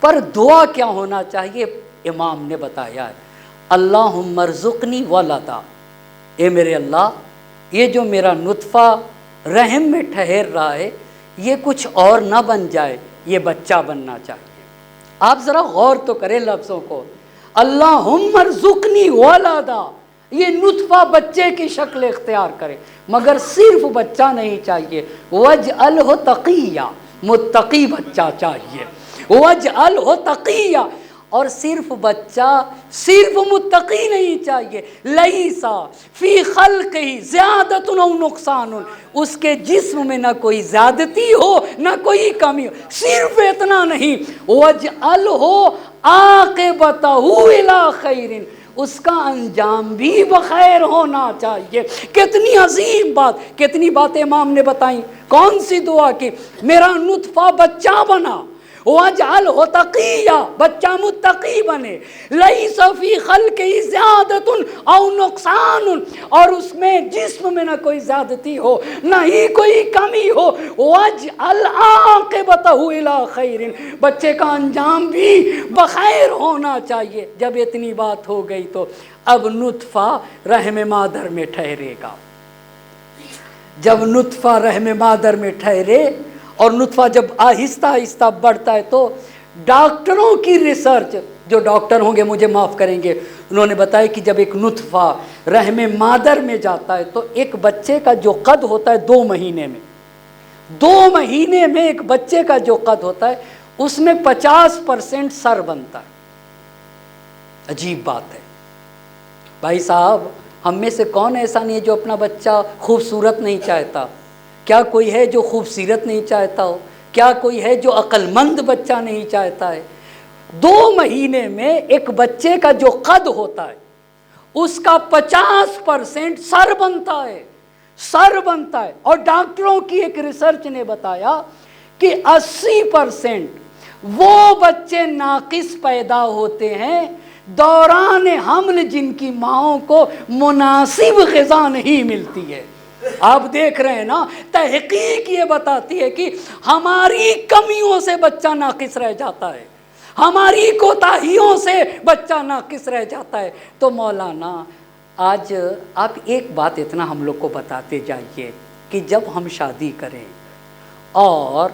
پر دعا کیا ہونا چاہیے امام نے بتایا ہے، اللہم ارزقنی ولدا، اے میرے اللہ یہ جو میرا نطفہ رحم میں ٹھہر رہا ہے یہ کچھ اور نہ بن جائے، یہ بچہ بننا چاہیے۔ آپ ذرا غور تو کریں لفظوں کو، اللہم ارزقنی ولدا، یہ نطفہ بچے کی شکل اختیار کرے، مگر صرف بچہ نہیں چاہیے، وجعلہ تقیہ، متقی بچہ چاہیے، وجعلہ تقیہ۔ اور صرف بچہ، صرف متقی نہیں چاہیے، لیسا فی خلقہ زیادۃ او نقصان، اس کے جسم میں نہ کوئی زیادتی ہو نہ کوئی کمی ہو۔ صرف اتنا نہیں، وجعلہ عاقبتہ الی خیر، اس کا انجام بھی بخیر ہونا چاہیے۔ کتنی عظیم بات، کتنی باتیں امام نے بتائیں۔ کون سی دعا کی؟ میرا نطفہ بچہ بنا، وَاجْعَلْهُ تَقِيًّا، بچہ متقی بنے، لَيْسَ فِي خَلْقِهِ زِيَادَةٌ أَوْ نُقْصَانٌ، اور اس میں جسم میں نہ کوئی زیادتی ہو نہ ہی کوئی کمی ہو، وَاجْعَلْ عَاقِبَتَهُ إِلَىٰ خَيْرٍ، بچے کا انجام بھی بخیر ہونا چاہیے۔ جب اتنی بات ہو گئی تو اب نطفہ رحم مادر میں ٹھہرے گا۔ جب نطفہ رحم مادر میں ٹھہرے اور نطفہ جب آہستہ آہستہ بڑھتا ہے تو ڈاکٹروں کی ریسرچ، جو ڈاکٹر ہوں گے مجھے معاف کریں گے، انہوں نے بتایا کہ جب ایک نطفہ رحم مادر میں جاتا ہے تو ایک بچے کا جو قد ہوتا ہے 2 مہینے میں، 2 مہینے میں ایک بچے کا جو قد ہوتا ہے اس میں 50% سر بنتا ہے۔ عجیب بات ہے بھائی صاحب، ہم میں سے کون ایسا نہیں ہے جو اپنا بچہ خوبصورت نہیں چاہتا؟ کیا کوئی ہے جو خوبصورت نہیں چاہتا ہو؟ کیا کوئی ہے جو عقل مند بچہ نہیں چاہتا ہے؟ 2 مہینے میں ایک بچے کا جو قد ہوتا ہے اس کا 50% سر بنتا ہے، سر بنتا ہے۔ اور ڈاکٹروں کی ایک ریسرچ نے بتایا کہ 80% وہ بچے ناقص پیدا ہوتے ہیں دوران حمل جن کی ماؤں کو مناسب غذا نہیں ملتی ہے۔ آپ دیکھ رہے ہیں نا، تحقیق یہ بتاتی ہے کہ ہماری کمیوں سے بچہ ناقص رہ جاتا ہے، ہماری کوتاہیوں سے بچہ ناقص رہ جاتا ہے۔ تو مولانا آج آپ ایک بات اتنا ہم لوگ کو بتاتے جائیے کہ جب ہم شادی کریں اور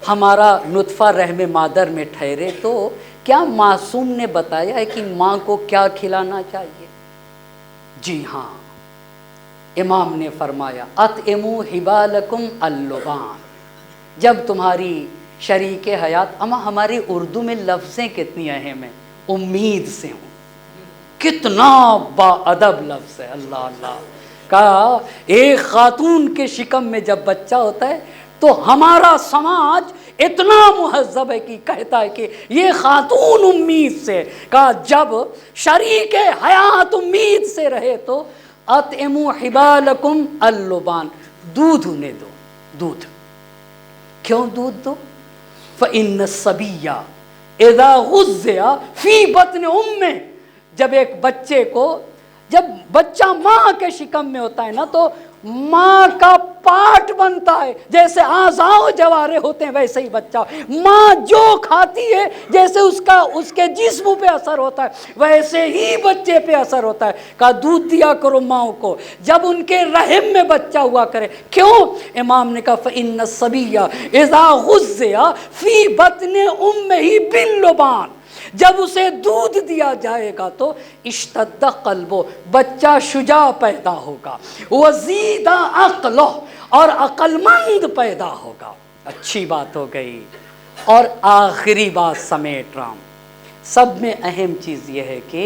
ہمارا نطفہ رحم مادر میں ٹھہرے تو کیا معصوم نے بتایا ہے کہ ماں کو کیا کھلانا چاہیے؟ جی ہاں، امام نے فرمایا اطعموا حبالکم اللبان۔ جب تمہاری شریک حیات، اما ہماری اردو میں لفظیں کتنی اہم ہیں، امید سے ہوں، کتنا با ادب لفظ ہے، اللہ اللہ کا۔ ایک خاتون کے شکم میں جب بچہ ہوتا ہے تو ہمارا سماج اتنا مہذب ہے کہ کہتا ہے کہ یہ خاتون امید سے، کہا جب شریک حیات امید سے رہے تو اطعموا حبالکم اللبان، دودھ انہیں دو، دودھ۔ کیوں دودھ دو؟ فإن الصبی اذا غذی فی بطن امہ، جب ایک بچے کو، جب بچہ ماں کے شکم میں ہوتا ہے نا تو ماں کا پارٹ بنتا ہے، جیسے اعضاء و جوارح ہوتے ہیں ویسے ہی بچہ، ماں جو کھاتی ہے جیسے اس کے جسم پہ اثر ہوتا ہے ویسے ہی بچے پہ اثر ہوتا ہے۔ کہا دودھ دیا کرو ماں کو جب ان کے رحم میں بچہ ہوا کرے۔ کیوں؟ امام نے کہا فإن الصبی اذا غذی فی بطن امہ باللبان، جب اسے دودھ دیا جائے گا تو اشتد قلبو، بچہ شجاع پیدا ہوگا، وزید عقلہ، اور عقل مند پیدا ہوگا۔ اچھی بات ہو گئی۔ اور آخری بات سمیٹ رہا ہوں، سب میں اہم چیز یہ ہے کہ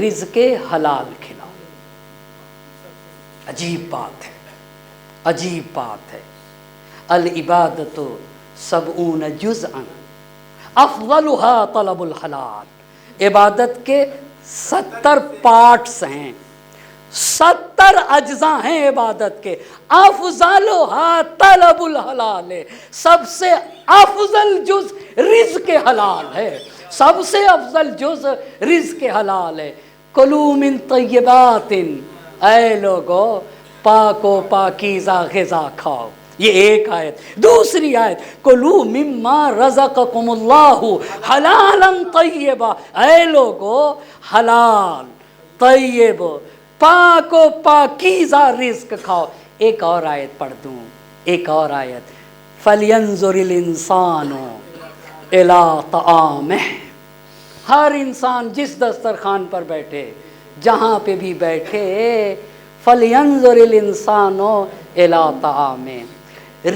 رزق حلال کھلاؤ۔ عجیب بات ہے، عجیب بات ہے۔ العبادت 70 جزءا افضلها طلب الحلال، عبادت کے 70 پارٹس ہیں، 70 اجزاء ہیں عبادت کے، افضلها طلب الحلال ہے، سب سے افضل جز رزق حلال ہے، سب سے افضل جز رزق حلال ہے۔ کلوا من طیبات، اے لوگو پاک و پاکیزہ غذا کھاؤ، یہ ایک آیت۔ دوسری آیت کلوا مما رزقکم اللہ حلالا طیبا، اے لوگو حلال طیب پاک و پاکیزہ رزق کھاؤ۔ ایک اور آیت پڑھ دوں، ایک اور آیت، فَلْيَنْظُرِ الْإِنسَانُ إِلَىٰ طَعَامِهِ، ہر انسان جس دسترخوان پر بیٹھے، جہاں پہ بھی بیٹھے، فَلْيَنْظُرِ الْإِنسَانُ إِلَىٰ طَعَامِهِ،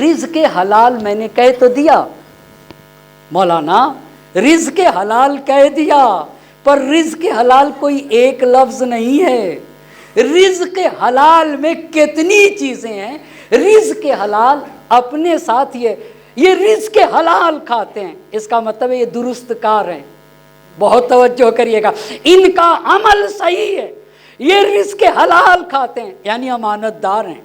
رزق حلال میں نے کہہ تو دیا مولانا، رزق حلال کہہ دیا، پر رزق حلال کوئی ایک لفظ نہیں ہے، رزق حلال میں کتنی چیزیں ہیں۔ رزق حلال اپنے ساتھ یہ رزق حلال کھاتے ہیں، اس کا مطلب ہے یہ درست کار ہیں، بہت توجہ کریے گا، ان کا عمل صحیح ہے، یہ رزق حلال کھاتے ہیں یعنی امانت دار ہیں،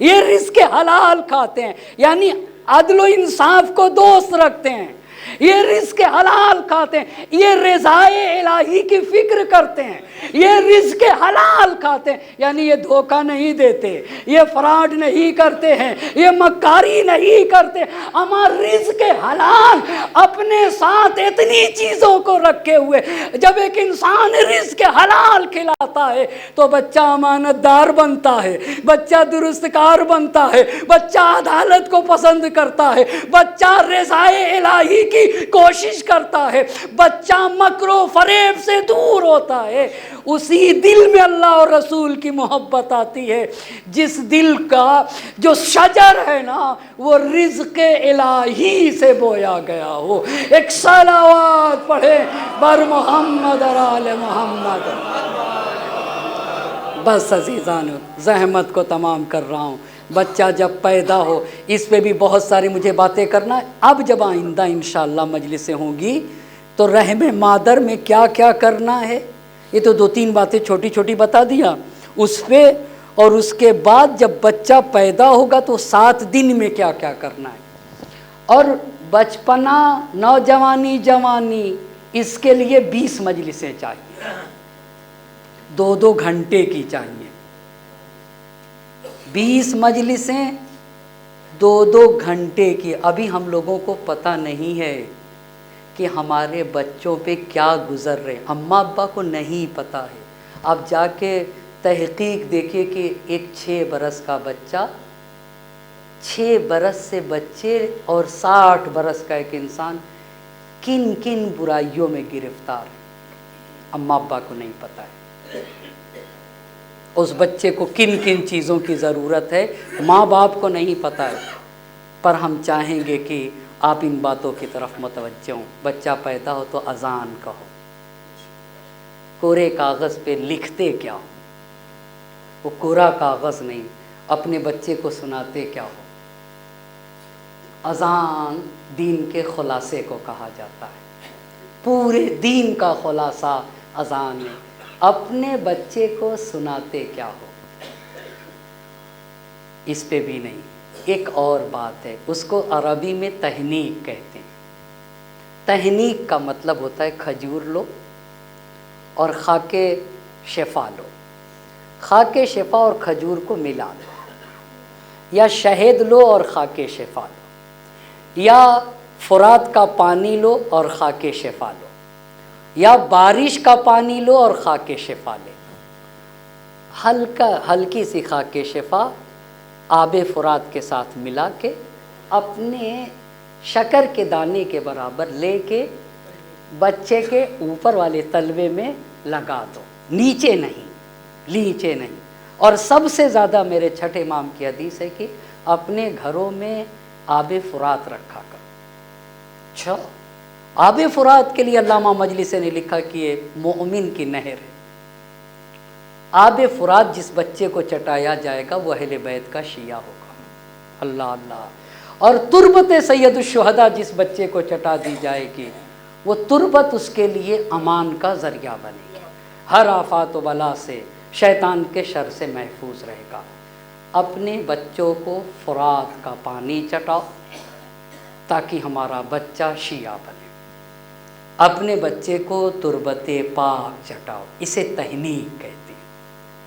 یہ رزق حلال کھاتے ہیں یعنی عدل و انصاف کو دوست رکھتے ہیں، یہ رزق حلال کھاتے ہیں، یہ رضائے الہی کی فکر کرتے ہیں، یہ رزق حلال کھاتے ہیں یعنی یہ دھوکہ نہیں دیتے، یہ فراڈ نہیں کرتے ہیں، یہ مکاری نہیں کرتے، اما رزق حلال اپنے ساتھ اتنی چیزوں کو رکھے ہوئے، جب ایک انسان رزق حلال کھلاتا ہے تو بچہ امانت دار بنتا ہے، بچہ درست کار بنتا ہے، بچہ عدالت کو پسند کرتا ہے، بچہ رضائے الہی کی کوشش کرتا ہے، بچہ مکر و فریب سے دور ہوتا ہے۔ اسی دل میں اللہ اور رسول کی محبت آتی ہے جس دل کا جو شجر ہے نا وہ رزق الہی سے بویا گیا ہو۔ ایک صلوات پڑھے بر محمد اور آل محمد۔ بس عزیزان زحمت کو تمام کر رہا ہوں، بچہ جب پیدا ہو اس پہ بھی بہت ساری مجھے باتیں کرنا ہے۔ اب جب آئندہ انشاءاللہ مجلسیں ہوں گی تو رحم مادر میں کیا کیا کرنا ہے، یہ تو 2-3 باتیں چھوٹی چھوٹی بتا دیا اس پہ، اور اس کے بعد جب بچہ پیدا ہوگا تو 7 دن میں کیا کیا کرنا ہے، اور بچپنا نوجوانی جوانی اس کے لیے 20 مجلسیں چاہیے، 2-2 گھنٹے کی چاہیے، 20 مجلسیں 2-2 گھنٹے کی۔ ابھی ہم لوگوں کو پتہ نہیں ہے کہ ہمارے بچوں پہ کیا گزر رہے، اماں ابا کو نہیں پتہ ہے۔ اب جا کے تحقیق دیکھیے کہ ایک 6 برس کا بچہ، 6 برس سے بچے اور 60 برس کا ایک انسان کن کن برائیوں میں گرفتار ہے، اماں ابا کو نہیں پتہ ہے۔ اس بچے کو کن کن چیزوں کی ضرورت ہے ماں باپ کو نہیں پتہ ہے، پر ہم چاہیں گے کہ آپ ان باتوں کی طرف متوجہ ہوں۔ بچہ پیدا ہو تو اذان کہو، کورے کاغذ پہ لکھتے کیا ہو، وہ کورا کاغذ نہیں، اپنے بچے کو سناتے کیا ہو۔ اذان دین کے خلاصے کو کہا جاتا ہے، پورے دین کا خلاصہ اذان ہے، اپنے بچے کو سناتے کیا ہو۔ اس پہ بھی نہیں، ایک اور بات ہے، اس کو عربی میں تہنیک کہتے ہیں۔ تہنیک کا مطلب ہوتا ہے کھجور لو اور خاک شفا لو، خاک شفا اور کھجور کو ملا دو، یا شہد لو اور خاک شفا لو، یا فرات کا پانی لو اور خاک شفا لو، یا بارش کا پانی لو اور خاک شفا لے، ہلکی سی خاک شفا آب فرات کے ساتھ ملا کے اپنے شکر کے دانے کے برابر لے کے بچے کے اوپر والے تلوے میں لگا دو، نیچے نہیں، نیچے نہیں۔ اور سب سے زیادہ میرے چھٹے امام کی حدیث ہے کہ اپنے گھروں میں آب فرات رکھا کرو۔ اچھا، آب فرات کے لیے علامہ مجلسی نے لکھا کہ یہ مومن کی نہر ہے۔ آب فرات جس بچے کو چٹایا جائے گا وہ اہل بیت کا شیعہ ہوگا، اللہ اللہ۔ اور تربت سید الشہداء جس بچے کو چٹا دی جائے گی وہ تربت اس کے لیے امان کا ذریعہ بنے گی، ہر آفات و بلا سے، شیطان کے شر سے محفوظ رہے گا۔ اپنے بچوں کو فرات کا پانی چٹاؤ تاکہ ہمارا بچہ شیعہ بنے، اپنے بچے کو تربت پاک چٹاؤ، اسے تہنیک کہتے ہیں۔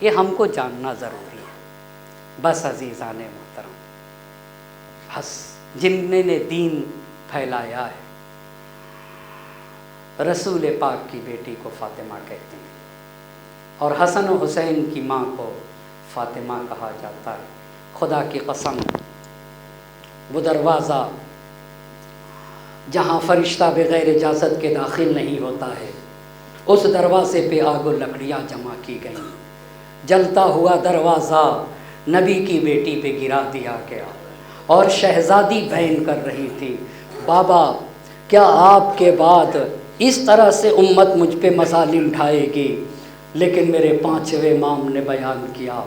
یہ ہم کو جاننا ضروری ہے۔ بس عزیزان محترم، بس جن نے دین پھیلایا ہے، رسول پاک کی بیٹی کو فاطمہ کہتے ہیں، اور حسن و حسین کی ماں کو فاطمہ کہا جاتا ہے۔ خدا کی قسم، وہ دروازہ جہاں فرشتہ بغیر اجازت کے داخل نہیں ہوتا ہے، اس دروازے پہ آگ و لکڑیاں جمع کی گئیں، جلتا ہوا دروازہ نبی کی بیٹی پہ گرا دیا گیا، اور شہزادی بیان کر رہی تھی، بابا کیا آپ کے بعد اس طرح سے امت مجھ پہ مظالم ڈھائے گی؟ لیکن میرے 5ویں امام نے بیان کیا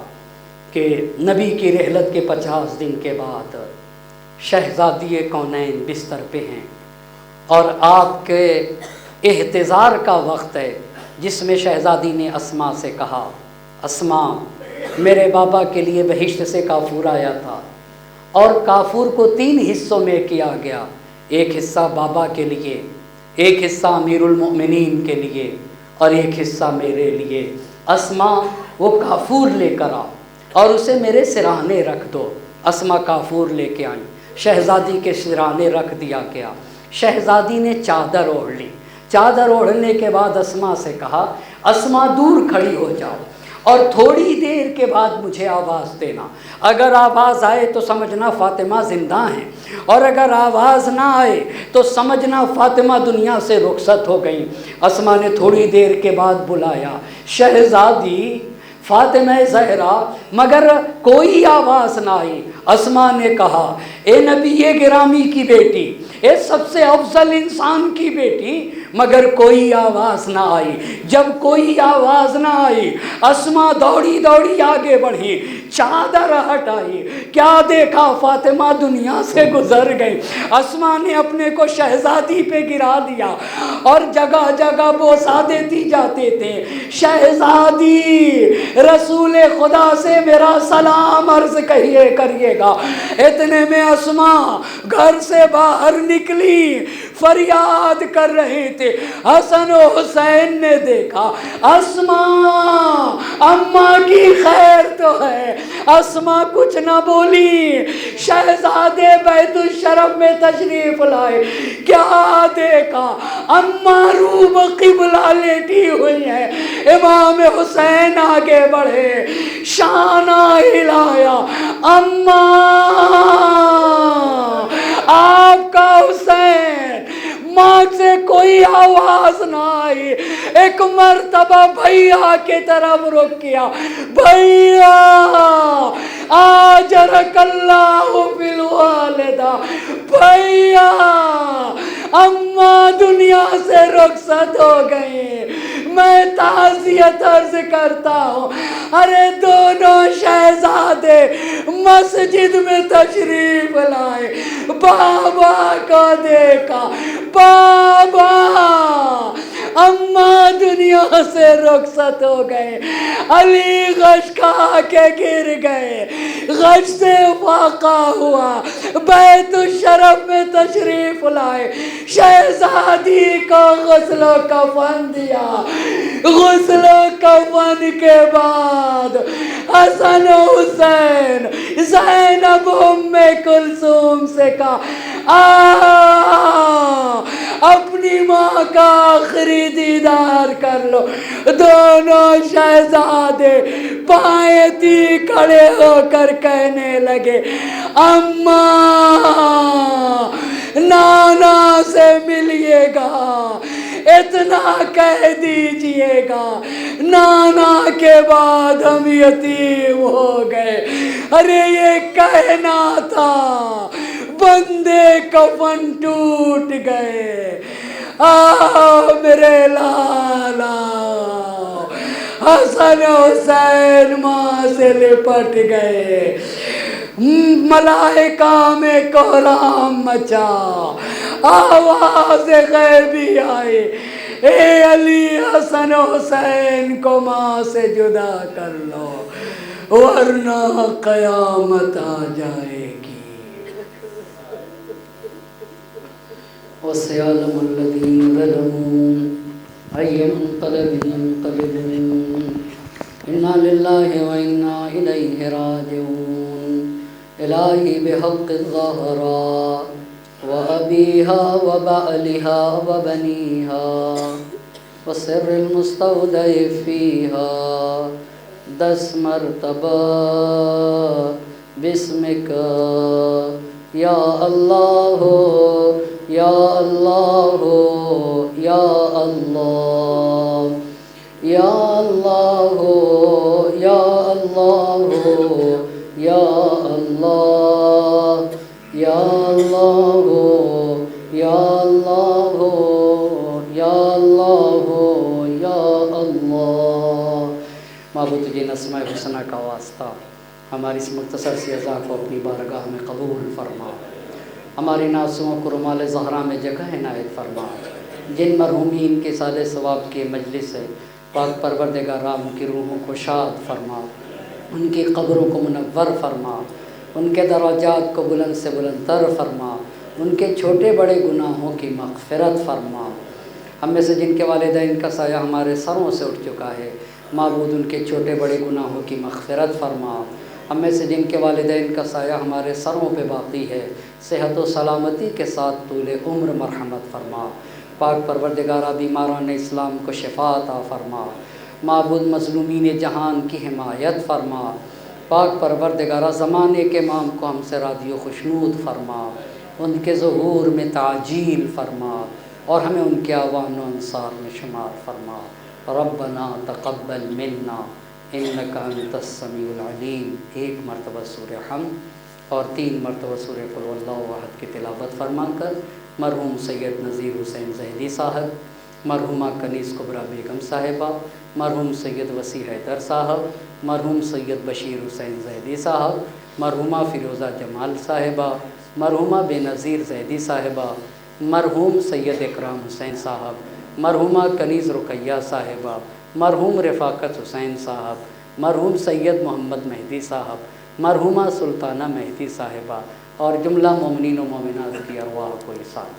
کہ نبی کی رحلت کے 50 دن کے بعد شہزادی کونین بستر پہ ہیں، اور آپ کے احتضار کا وقت ہے جس میں شہزادی نے اسما سے کہا، اسما میرے بابا کے لیے بہشت سے کافور آیا تھا اور کافور کو 3 حصوں میں کیا گیا، ایک حصہ بابا کے لیے، ایک حصہ امیر المؤمنین کے لیے اور ایک حصہ میرے لیے۔ اسما وہ کافور لے کر آ اور اسے میرے سرانے رکھ دو۔ اسما کافور لے کے آئیں، شہزادی کے سرانے رکھ دیا گیا۔ شہزادی نے چادر اوڑھ لی، چادر اوڑھنے کے بعد اسما سے کہا، اسما دور کھڑی ہو جاؤ اور تھوڑی دیر کے بعد مجھے آواز دینا، اگر آواز آئے تو سمجھنا فاطمہ زندہ ہیں، اور اگر آواز نہ آئے تو سمجھنا فاطمہ دنیا سے رخصت ہو گئیں۔ اسما نے تھوڑی دیر کے بعد بلایا، شہزادی فاطمہ زہرا، مگر کوئی آواز نہ آئی۔ اسما نے کہا، اے نبی گرامی کی بیٹی، اے سب سے افضل انسان کی بیٹی، مگر کوئی آواز نہ آئی۔ جب کوئی آواز نہ آئی، اسما دوڑی دوڑی آگے بڑھی، چادر ہٹائی، کیا دیکھا؟ فاطمہ دنیا سے گزر گئی۔ اسما نے اپنے کو شہزادی پہ گرا دیا اور جگہ جگہ بوسہ دیتی جاتے تھے، شہزادی رسول خدا سے میرا سلام عرض کریے گا۔ اتنے میں اسما گھر سے باہر نکلی، فریاد کر رہے تھے۔ حسن و حسین نے دیکھا، اسما اماں کی خیر تو ہے۔ اسما کچھ نہ بولی، شہزادے بیت الشرف میں تشریف لائے، کیا دیکھا؟ اماں روب قبلہ لیٹی ہوئی ہے، امام حسین آگے بڑھے، شانہ ہلایا، اماں آپ کا حسین۔ ماں سے کوئی آواز نہ آئی۔ ایک مرتبہ بھیا کی طرف رخ کیا، بھیا آجرک اللہ فی الوالدہ، بھیا اماں دنیا سے رخصت ہو گئی، میں تعزیت عرض کرتا ہوں۔ ارے دونوں شہزادے مسجد میں تشریف لائے، بابا کو دیکھا، بابا اماں دنیا سے رخصت ہو گئے۔ علی غش کھا کے گر گئے، غش سے واقع ہوا، بیت الشرف میں تشریف لائے، شہزادی کو غسل و کفن دیا۔ غسل و کفن کے بعد حسن و حسین زینب ام کلثوم سے کہا، اپنی ماں کا آخری دیدار کر لو۔ دونوں شہزادے پائیں تھی کھڑے ہو کر کہنے لگے، اماں نانا سے ملیے گا، اتنا کہہ دیجئے گا، نانا کے بعد ہم یتیم ہو گئے۔ ارے یہ کہنا تھا، بندے کفن ٹوٹ گئے۔ میرے لالا حسن حسین ماں سے لپٹ گئے، ملائکہ میں کوہرام مچا، آواز غیبی آئی، اے علی حسن حسین کو ماں سے جدا کر لو ورنہ قیامت آ جائے گی۔ وَسَيَعْلَمُ الَّذِينَ ظَلَمُوا أَيَّ مُنقَلَبٍ يَنقَلِبُونَ إِنَّا لِلَّهِ وَإِنَّا إِلَيْهِ رَاجِعُونَ۔ الہی بحق الزہراء وأبيها وبعلها وبنيها وسر المستودع فيها 10 مرتبہ بسمک یا اللہ یا اللہ یا اللہ یا اللہ یا اللہ یا اللہ یا اللہ یا اللہ یا اللہ یا اللہ۔ معبود تجھے اسماء الحسنہ کا واسطہ ہماری اس مختصر سی اذا کو اپنی بارگاہ میں قبول فرما، ہماری ناسوں کو رمال زہرا میں جگہ عنایت فرما، جن مرحومین کے سال ثواب کے مجلس سے پاک پروردگار ان کی روحوں کو شاد فرما، ان کی قبروں کو منور فرما، ان کے درجات کو بلند سے بلند تر فرما، ان کے چھوٹے بڑے گناہوں کی مغفرت فرما۔ ہم میں سے جن کے والدین کا سایہ ہمارے سروں سے اٹھ چکا ہے، معبود ان کے چھوٹے بڑے گناہوں کی مغفرت فرما۔ ہم میں سے جن کے والدین کا سایہ ہمارے سروں پہ باقی ہے، صحت و سلامتی کے ساتھ طول عمر مرحمت فرما۔ پاک پروردگارہ بیماران اسلام کو شفا عطا فرما، معبود مظلومین جہان کی حمایت فرما۔ پاک پروردگارہ زمانے کے امام کو ہم سے راضی و خشنود فرما، ان کے ظہور میں تعجیل فرما اور ہمیں ان کے اعوان و انصار میں شمار فرما۔ ربنا تقبل منا انک انت السمیع العلیم۔ ایک مرتبہ سورہ حمد اور 3 مرتبہ سورہ قل واللہ احد کی تلاوت فرما کر مرحوم سید نذیر حسین زیدی صاحب، مرحومہ کنیز کبریٰ بیگم صاحبہ، مرحوم سید وسیع حیدر صاحب، مرحوم سید بشیر حسین زیدی صاحب، مرحومہ فیروزہ جمال صاحبہ، مرحومہ بے نظیر زیدی صاحبہ، مرحوم سید اکرام حسین صاحب، مرحومہ کنیز رقیہ صاحبہ، مرحوم رفاقت حسین صاحب، مرحوم سید محمد مہدی صاحب، مرحومہ سلطانہ مہدی صاحبہ اور جملہ مومنین و مومنات کی ارواح کو ارسال